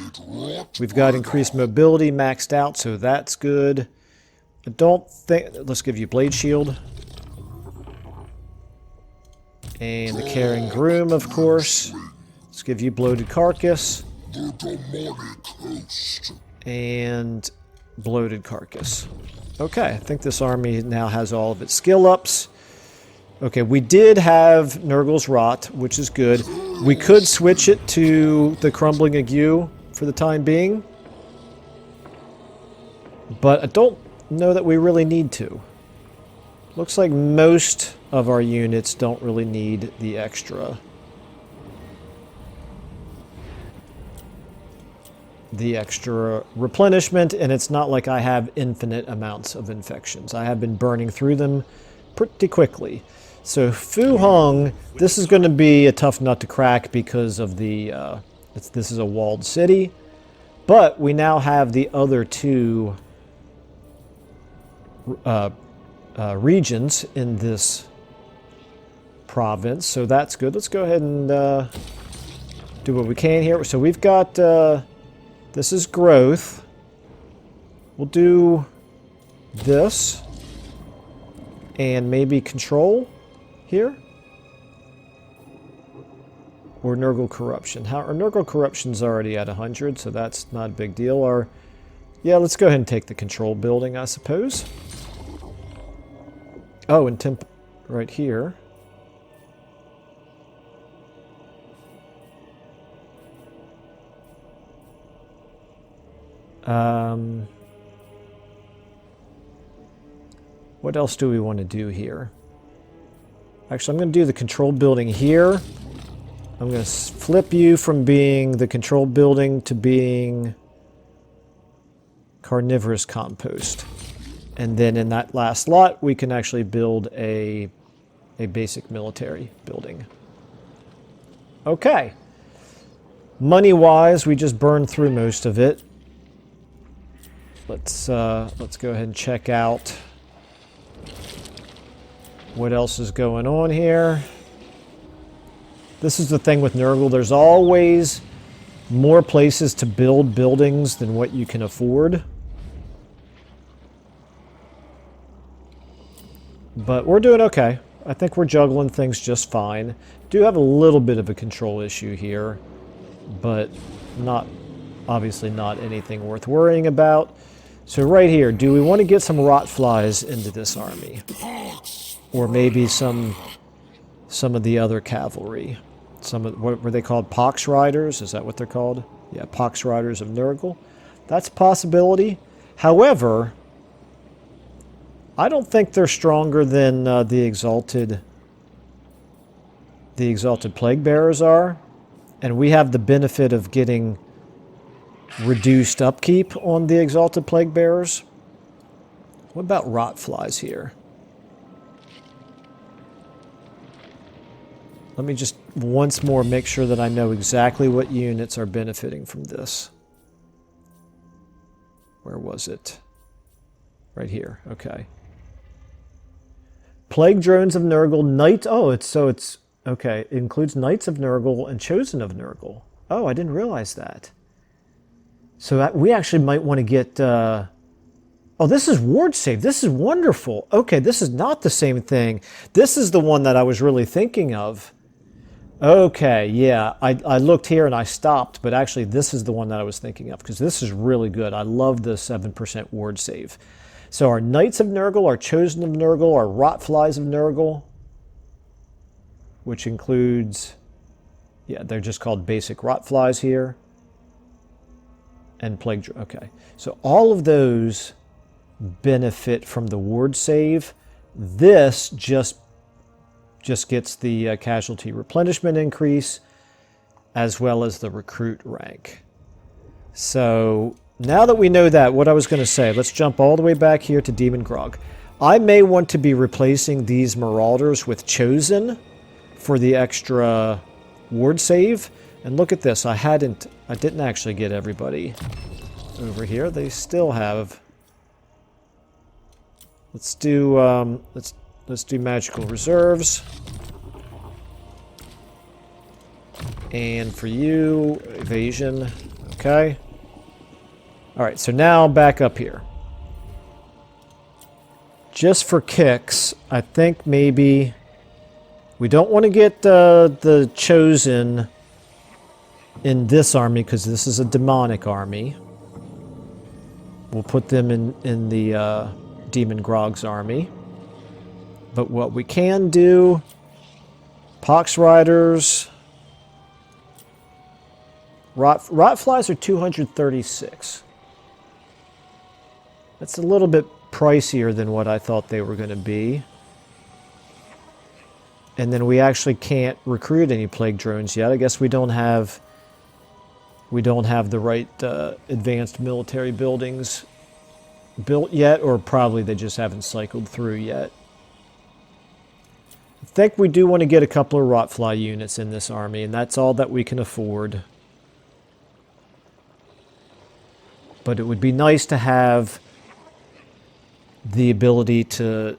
We've got increased mobility maxed out, so that's good. I don't think... Let's give you Blade Shield. And the Caring Groom, of course. Let's give you Bloated Carcass. And Bloated Carcass. Okay, I think this army now has all of its skill ups. Okay, we did have Nurgle's Rot, which is good. We could switch it to the Crumbling Ague for the time being. But I don't know that we really need to. Looks like most of our units don't really need the extra. The extra replenishment, and it's not like I have infinite amounts of infections. I have been burning through them pretty quickly. So Fu Hong, this is going to be a tough nut to crack because of the, this is a walled city. But we now have the other two regions in this province, so that's good. Let's go ahead and do what we can here. So we've got, this is growth. We'll do this and maybe control here. Or Nurgle Corruption. Our Nurgle Corruption's already at 100, so that's not a big deal. Yeah, let's go ahead and take the control building, I suppose. Oh, and temp right here. What else do we want to do here? Actually, I'm going to do the control building here. I'm going to flip you from being the control building to being carnivorous compost. And then in that last lot, we can actually build a basic military building. Okay. Money-wise, we just burned through most of it. Let's go ahead and check out what else is going on here. This is the thing with Nurgle. There's always more places to build buildings than what you can afford. But we're doing okay. I think we're juggling things just fine. Do have a little bit of a control issue here, but obviously not anything worth worrying about. So right here, do we want to get some rot flies into this army? Or maybe some of the other cavalry. What were they called? Pox Riders? Is that what they're called? Yeah, Pox Riders of Nurgle. That's a possibility. However, I don't think they're stronger than the exalted plague bearers are, and we have the benefit of getting reduced upkeep on the exalted plague bearers. What about rot flies here? Let me just once more make sure that I know exactly what units are benefiting from this. Where was it? Right here. Okay. Plague drones of Nurgle, Knights. Oh, it's okay. It includes Knights of Nurgle and Chosen of Nurgle. Oh, I didn't realize that. So we actually might want to get. Oh, this is ward save. This is wonderful. Okay, this is not the same thing. This is the one that I was really thinking of. Okay, yeah. I looked here and I stopped, but actually this is the one that I was thinking of because this is really good. I love the 7% ward save. So our Knights of Nurgle, our Chosen of Nurgle, our Rotflies of Nurgle, which includes, yeah, they're just called basic Rotflies here, and Plague. Okay, so all of those benefit from the ward save. This just gets the casualty replenishment increase as well as the recruit rank. So now that we know that, what I was going to say, let's jump all the way back here to Demon Grog. I may want to be replacing these Marauders with Chosen for the extra ward save. And look at this, I didn't actually get everybody over here. They still have. Let's do magical reserves. And for you, evasion. Okay. All right, so now back up here. Just for kicks, I think maybe we don't want to get the Chosen in this army because this is a demonic army. We'll put them in the Demon Grog's army. But what we can do, Pox Riders, Rotflies are 236. That's a little bit pricier than what I thought they were going to be. And then we actually can't recruit any plague drones yet. I guess we don't have the right advanced military buildings built yet, or probably they just haven't cycled through yet. I think we do want to get a couple of Rotfly units in this army, and that's all that we can afford. But it would be nice to have the ability to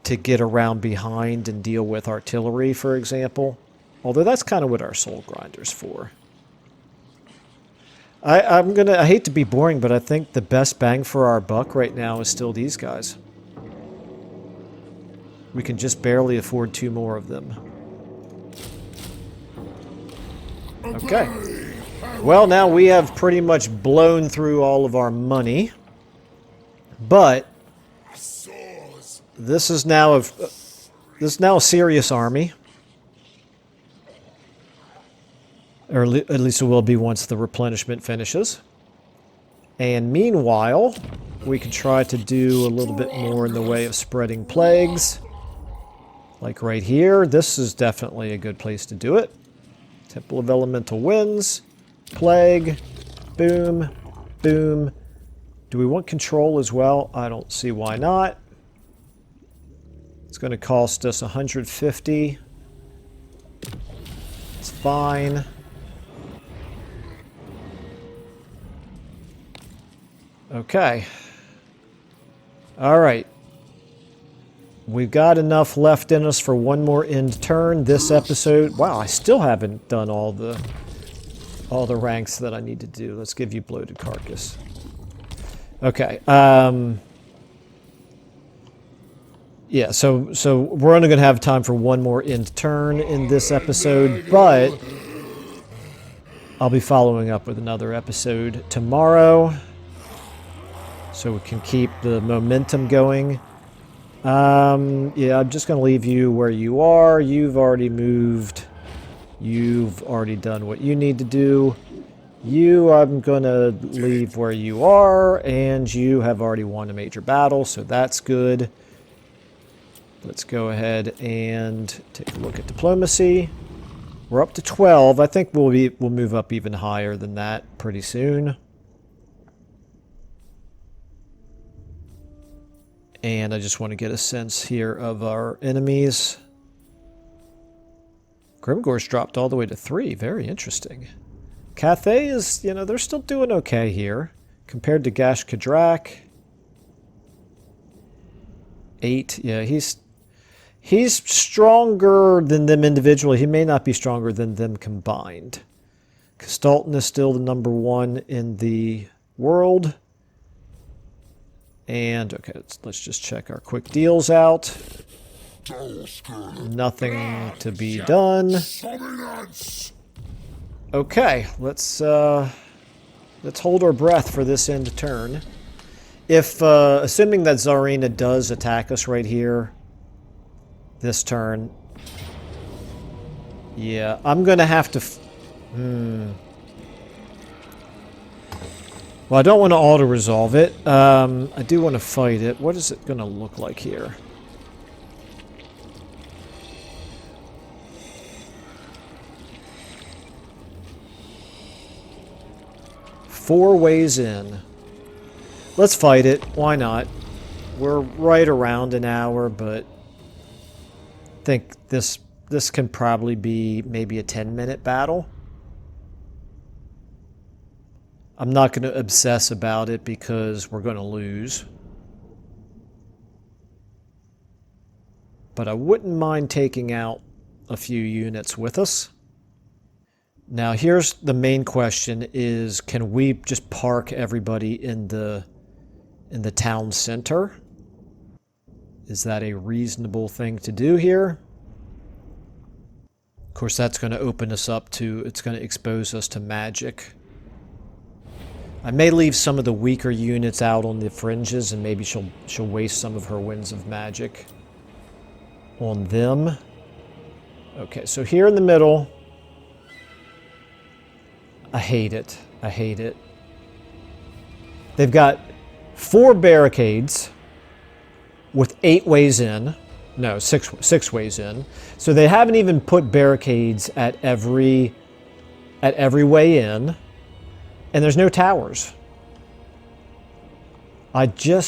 get around behind and deal with artillery, for example. Although that's kind of what our Soul Grinder's for. I hate to be boring, but I think the best bang for our buck right now is still these guys. We can just barely afford 2 more of them. Okay. Well, now we have pretty much blown through all of our money. But this is now a serious army. Or at least it will be once the replenishment finishes. And meanwhile, we can try to do a little bit more in the way of spreading plagues. Like right here. This is definitely a good place to do it. Temple of Elemental Winds. Plague. Boom. Boom. Do we want control as well? I don't see why not. It's going to cost us 150. It's fine. Okay. All right. We've got enough left in us for one more end turn this episode. Wow, I still haven't done all the ranks that I need to do. Let's give you Bloated Carcass. Okay. Yeah, so we're only going to have time for one more end turn in this episode, but I'll be following up with another episode tomorrow so we can keep the momentum going. Yeah, I'm just going to leave you where you are. You've already moved. You've already done what you need to do. You, I'm going to leave where you are, and you have already won a major battle, so that's good. Let's go ahead and take a look at diplomacy. We're up to 12. I think we'll move up even higher than that pretty soon. And I just want to get a sense here of our enemies. Grimgor's dropped all the way to 3. Very interesting. Cathay is, they're still doing okay here. Compared to Gash Kadrak. 8. Yeah, he's stronger than them individually. He may not be stronger than them combined. Castalton is still the number 1 in the world. And, okay, let's just check our quick deals out. Nothing to be done. Okay, let's hold our breath for this end turn. If, assuming that Tzarina does attack us right here, this turn, yeah, I'm gonna have to, well, I don't want to auto-resolve it. I do want to fight it. What is it gonna look like here? Four ways in. Let's fight it. Why not? We're right around an hour, but I think this can probably be maybe a 10-minute battle. I'm not going to obsess about it because we're going to lose. But I wouldn't mind taking out a few units with us. Now here's the main question is, can we just park everybody in the town center? Is that a reasonable thing to do here? Of course, that's going to open us up to, it's going to expose us to magic. I may leave some of the weaker units out on the fringes, and maybe she'll waste some of her winds of magic on them. Okay, so here in the middle, I hate it. I hate it. They've got 4 barricades with 8 ways in. No, six ways in. So they haven't even put barricades at every way in. And there's no towers. It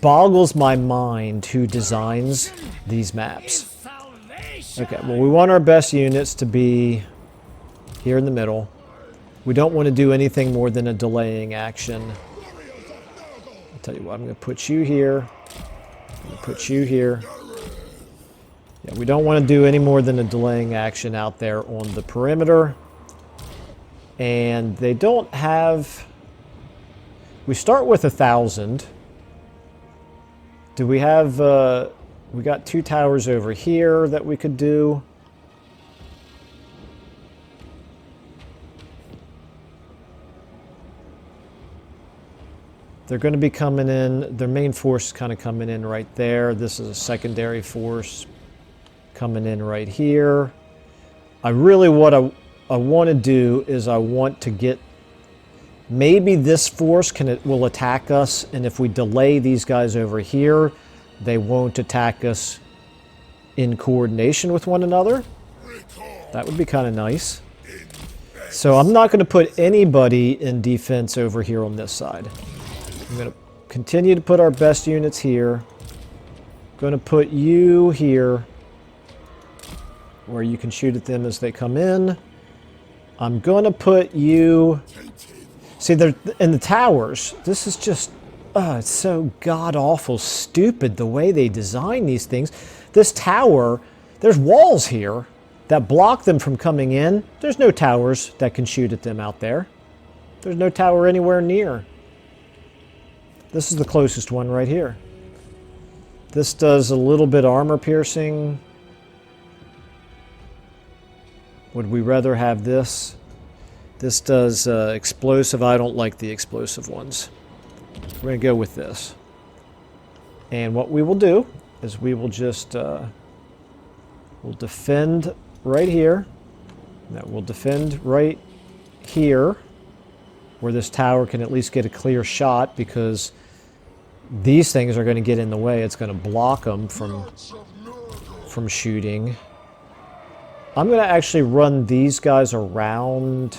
boggles my mind who designs these maps. Okay, well, we want our best units to be here in the middle. We don't want to do anything more than a delaying action. I'll tell you what, I'm going to put you here. I'm going to put you here. Yeah, we don't want to do any more than a delaying action out there on the perimeter. And they don't have... We start with 1,000. Do we have... we got 2 towers over here that we could do. They're going to be coming in. Their main force is kind of coming in right there. This is a secondary force coming in right here. I really, what I want to do is I want to get Maybe this force will attack us, and if we delay these guys over here, they won't attack us in coordination with one another. That would be kind of nice. So I'm not going to put anybody in defense over here on this side. I'm going to continue to put our best units here. I'm going to put you here, where you can shoot at them as they come in. I'm going to put you... See, they're in the towers. This is just... it's so god-awful stupid the way they design these things. This tower, there's walls here that block them from coming in. There's no towers that can shoot at them out there. There's no tower anywhere near. This is the closest one right here. This does a little bit armor piercing. Would we rather have this? This does explosive. I don't like the explosive ones. We're going to go with this. And what we will do is we will just we'll defend right here. Now we'll defend right here, where this tower can at least get a clear shot, because these things are going to get in the way. It's going to block them from shooting. I'm going to actually run these guys around.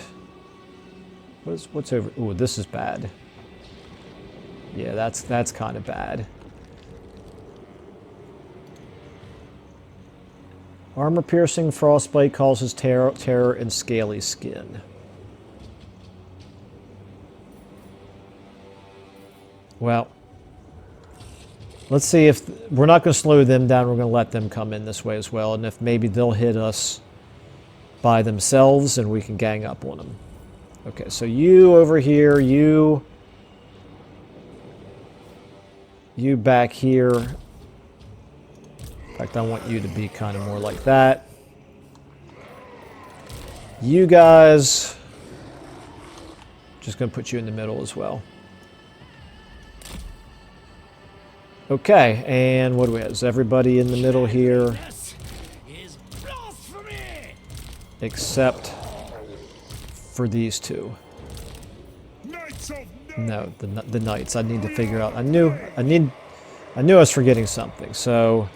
What's over? Ooh, this is bad. Yeah, that's kind of bad. Armor piercing frostbite causes terror and scaly skin. Well, let's see if we're not going to slow them down. We're going to let them come in this way as well, and if maybe they'll hit us by themselves and we can gang up on them. Okay, so you over here, you back here. In fact, I want you to be kind of more like that. You guys, just going to put you in the middle as well. Okay, and what do we have? Is everybody in the middle here? Except for these two. No, the knights. I need to figure out. I knew I was forgetting something. So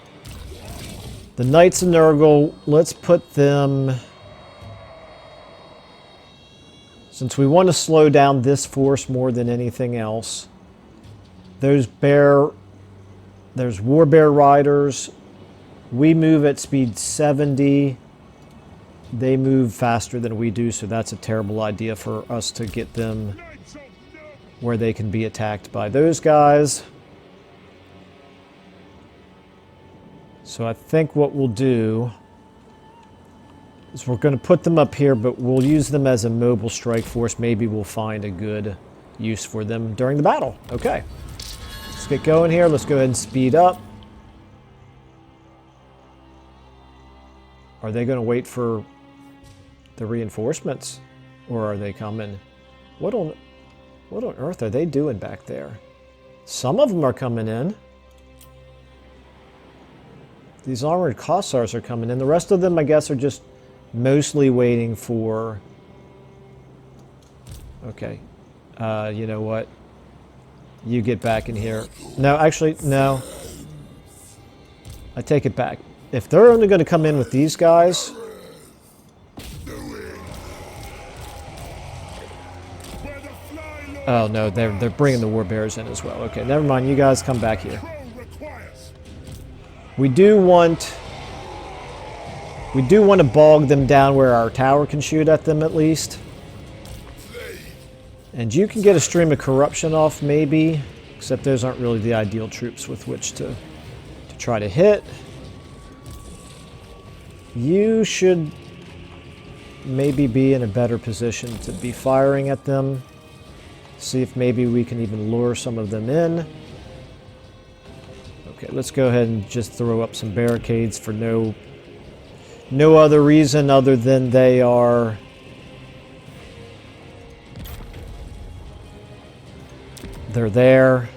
the knights of Nurgle, let's put them, since we want to slow down this force more than anything else. There's Warbear riders. We move at speed 70. They move faster than we do, so that's a terrible idea for us to get them where they can be attacked by those guys. So I think what we'll do is we're going to put them up here, but we'll use them as a mobile strike force. Maybe we'll find a good use for them during the battle. Okay. Let's get going here. Let's go ahead and speed up. Are they going to wait for the reinforcements, or are they coming? What on earth are they doing back there? Some of them are coming in. These armored Kossars are coming in. The rest of them, I guess, are just mostly waiting for... Okay. You know what? You get back in here. No, actually, no. I take it back. If they're only going to come in with these guys... Oh, no, they're bringing the Warbears in as well. Okay, never mind. You guys come back here. We do want to bog them down where our tower can shoot at them at least. And you can get a stream of corruption off maybe, except those aren't really the ideal troops with which to try to hit. You should maybe be in a better position to be firing at them. See if maybe we can even lure some of them in. Okay, let's go ahead and just throw up some barricades for no other reason other than they are... They're there.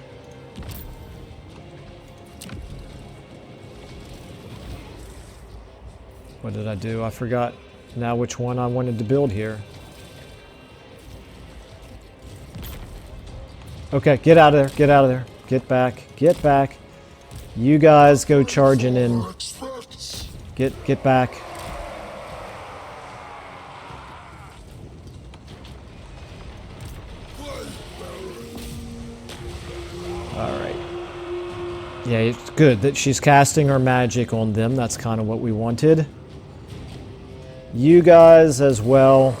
What did I do? I forgot now which one I wanted to build here. Okay, get out of there. Get out of there. Get back. Get back. You guys go charging in. Get back. Alright. Yeah, it's good that she's casting her magic on them. That's kind of what we wanted. You guys as well.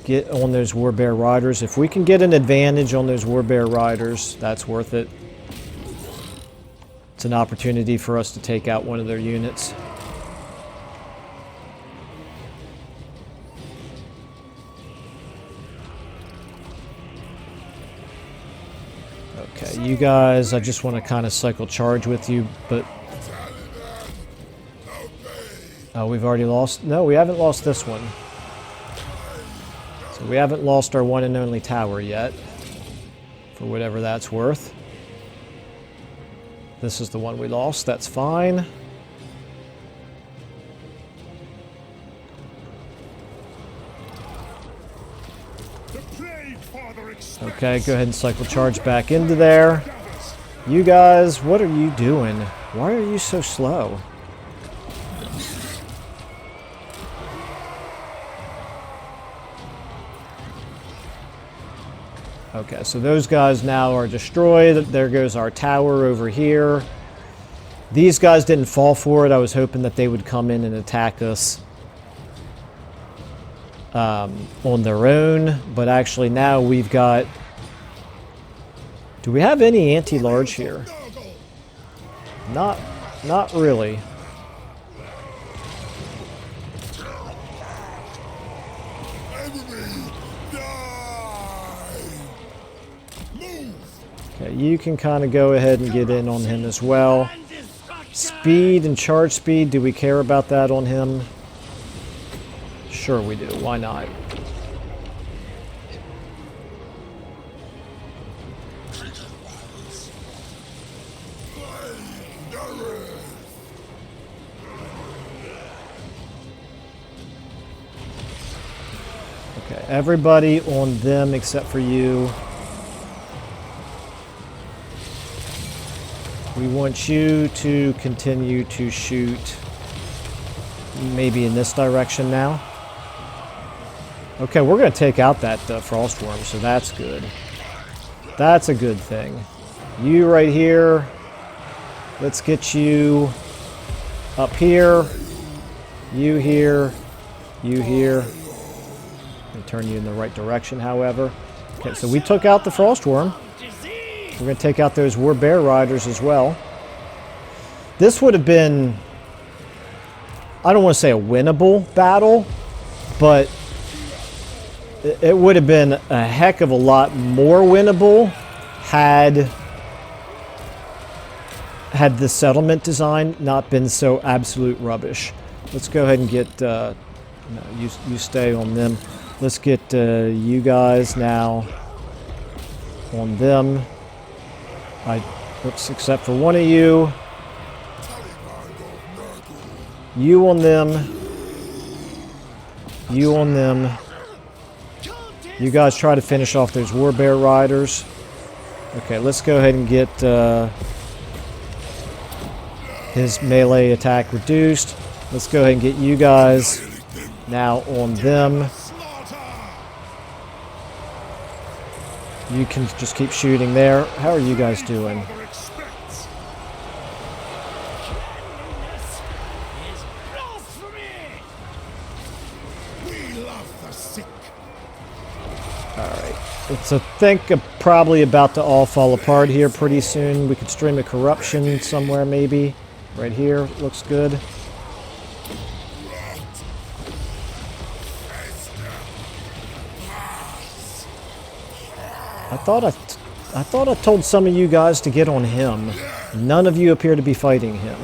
Get on those Warbear Riders. If we can get an advantage on those Warbear Riders, that's worth it. It's an opportunity for us to take out one of their units. Okay, you guys, I just want to kind of cycle charge with you, but... Oh, we've already lost... No, we haven't lost this one. So we haven't lost our one and only tower yet, for whatever that's worth. This is the one we lost, that's fine. Okay, go ahead and cycle charge back into there. You guys, what are you doing? Why are you so slow? Okay, so those guys now are destroyed. There goes our tower over here. These guys didn't fall for it. I was hoping that they would come in and attack us on their own. But actually now we've got... Do we have any anti-large here? Not really. Okay, you can kind of go ahead and get in on him as well. Speed and charge speed, do we care about that on him? Sure we do, why not? Okay, everybody on them except for you. We want you to continue to shoot maybe in this direction now. Okay, we're going to take out that Frostworm, so that's good. That's a good thing. You right here. Let's get you up here. You here. You here. And turn you in the right direction, however. Okay, so we took out the Frostworm. We're going to take out those Warbear Riders as well. This would have been, I don't want to say a winnable battle, but it would have been a heck of a lot more winnable had the settlement design not been so absolute rubbish. Let's go ahead and get, no, you stay on them. Let's get you guys now on them. Oops, except for one of you. You on them. You on them. You guys try to finish off those Warbear Riders. Okay, let's go ahead and get his melee attack reduced. Let's go ahead and get you guys now on them. You can just keep shooting there. How are you guys doing? Alright. So I think I'm probably about to all fall apart here pretty soon. We could stream a corruption somewhere maybe. Right here. Looks good. I thought I told some of you guys to get on him. None of you appear to be fighting him.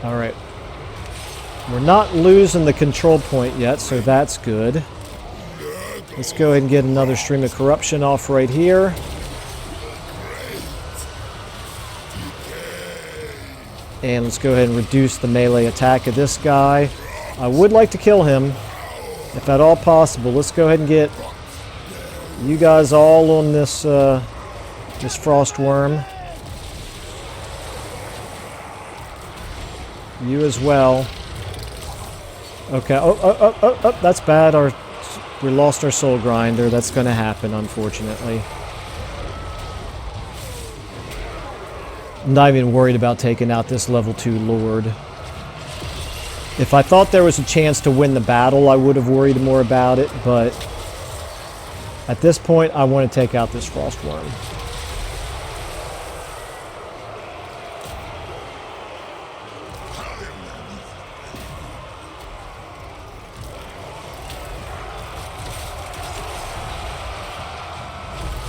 Alright. We're not losing the control point yet, so that's good. Let's go ahead and get another stream of corruption off right here. And let's go ahead and reduce the melee attack of this guy. I would like to kill him, if at all possible. Let's go ahead and get you guys all on this this frost worm. You as well. Okay. Oh, that's bad. We lost our soul grinder. That's going to happen, unfortunately. I'm not even worried about taking out this level 2 Lord. If I thought there was a chance to win the battle, I would have worried more about it, but at this point, I want to take out this frost worm.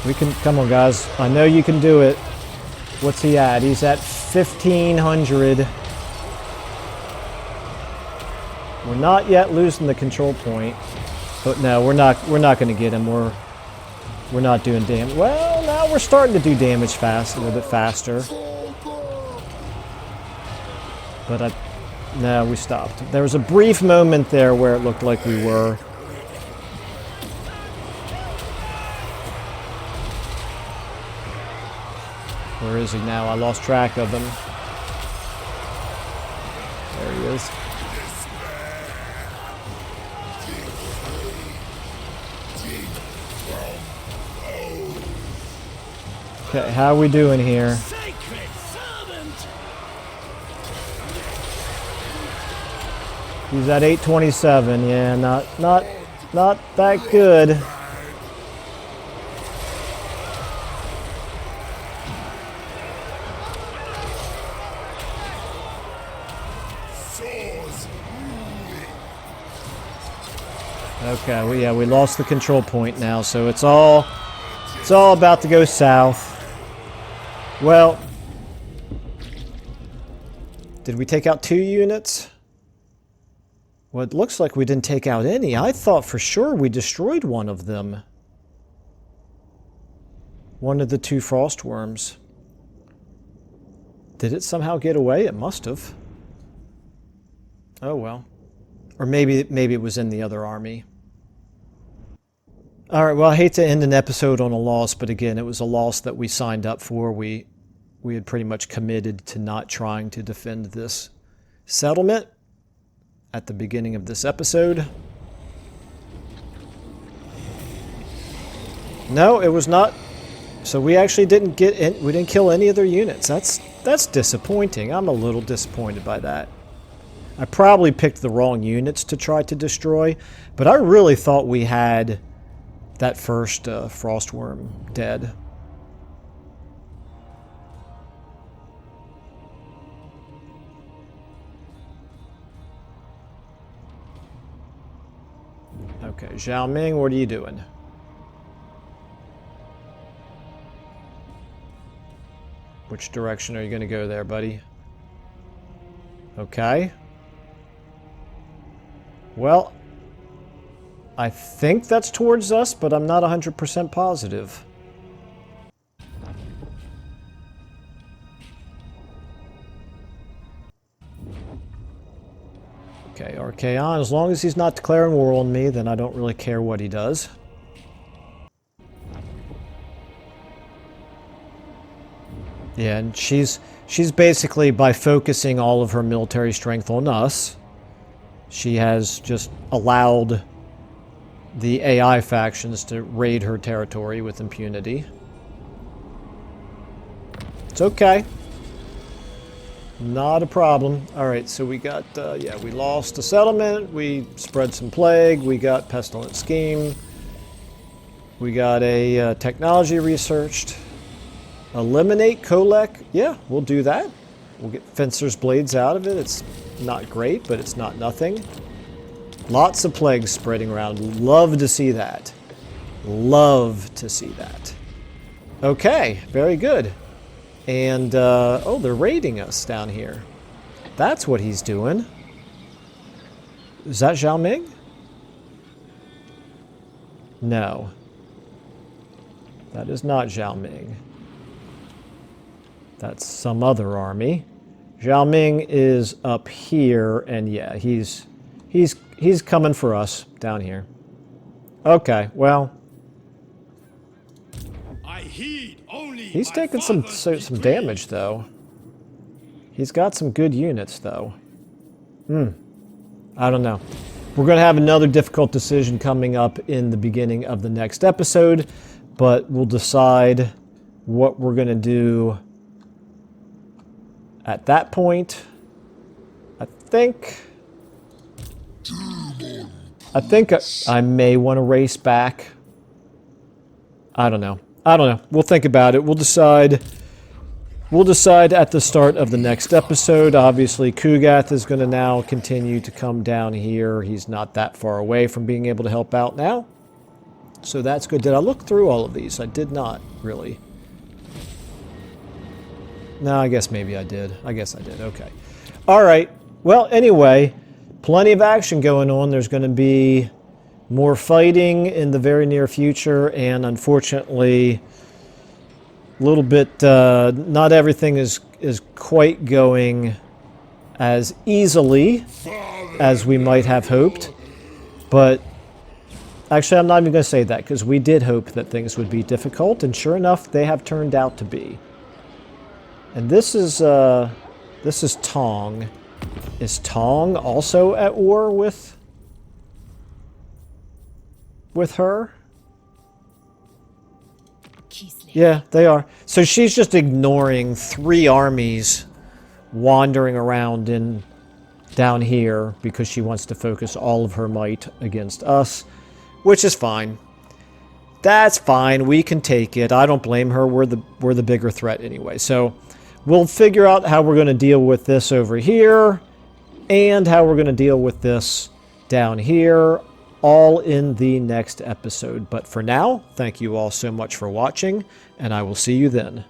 We can, come on guys, I know you can do it. What's he at? He's at 1,500. We're not yet losing the control point, but no, we're not going to get him. We're not doing damage. Well, now we're starting to do damage fast, a little bit faster. But no, we stopped. There was a brief moment there where it looked like we were. Where is he now? I lost track of him. There he is. Okay, how are we doing here? He's at 827. Yeah, not that good. Okay, well, yeah, we lost the control point now, so it's all about to go south. Well, did we take out 2 units? Well, it looks like we didn't take out any. I thought for sure we destroyed one of them. One of the 2 frost worms. Did it somehow get away? It must have. Oh well. Or maybe it was in the other army. Alright, well, I hate to end an episode on a loss, but again, it was a loss that we signed up for. We had pretty much committed to not trying to defend this settlement at the beginning of this episode. No, it was not. So we actually didn't kill any of their units. That's disappointing. I'm a little disappointed by that. I probably picked the wrong units to try to destroy, but I really thought we had that first frost worm dead. Okay, Zhao Ming, what are you doing? Which direction are you going to go there, buddy? Okay. Well, I think that's towards us, but I'm not 100% positive. Okay, Archaon, as long as he's not declaring war on me, then I don't really care what he does. Yeah, and she's basically, by focusing all of her military strength on us, she has just allowed the AI factions to raid her territory with impunity. It's okay. Not a problem. Alright, so we got, yeah, we lost a settlement, we spread some plague, we got pestilent scheme, we got a technology researched. Eliminate Kolek, yeah, we'll do that. We'll get Fencer's Blades out of it. It's not great, but it's not nothing. Lots of plagues spreading around. Love to see that. Love to see that. Okay, very good. And, oh, they're raiding us down here. That's what he's doing. Is that Zhao Ming? No. That is not Zhao Ming. That's some other army. Zhao Ming is up here, and yeah, he's coming for us down here. Okay, well, I heed only he's my taking some father's decree. damage though. He's got some good units though. I don't know. We're going to have another difficult decision coming up in the beginning of the next episode, but we'll decide what we're going to do at that point. I think I may want to race back. I don't know. We'll think about it. We'll decide at the start of the next episode. Obviously, Kugath is going to now continue to come down here. He's not that far away from being able to help out now. So that's good. Did I look through all of these? I did not, really. No, I guess maybe I did. Okay. All right. Well, anyway, plenty of action going on. There's going to be more fighting in the very near future, and unfortunately, a little bit, not everything is quite going as easily as we might have hoped. But actually, I'm not even going to say that, because we did hope that things would be difficult, and sure enough, they have turned out to be. And this is Tong. Is Tong also at war with her? Yeah, they are. So she's just ignoring 3 armies wandering around down here because she wants to focus all of her might against us, which is fine. That's fine. We can take it. I don't blame her. We're the bigger threat anyway. So we'll figure out how we're going to deal with this over here and how we're going to deal with this down here, all in the next episode. But for now, thank you all so much for watching, and I will see you then.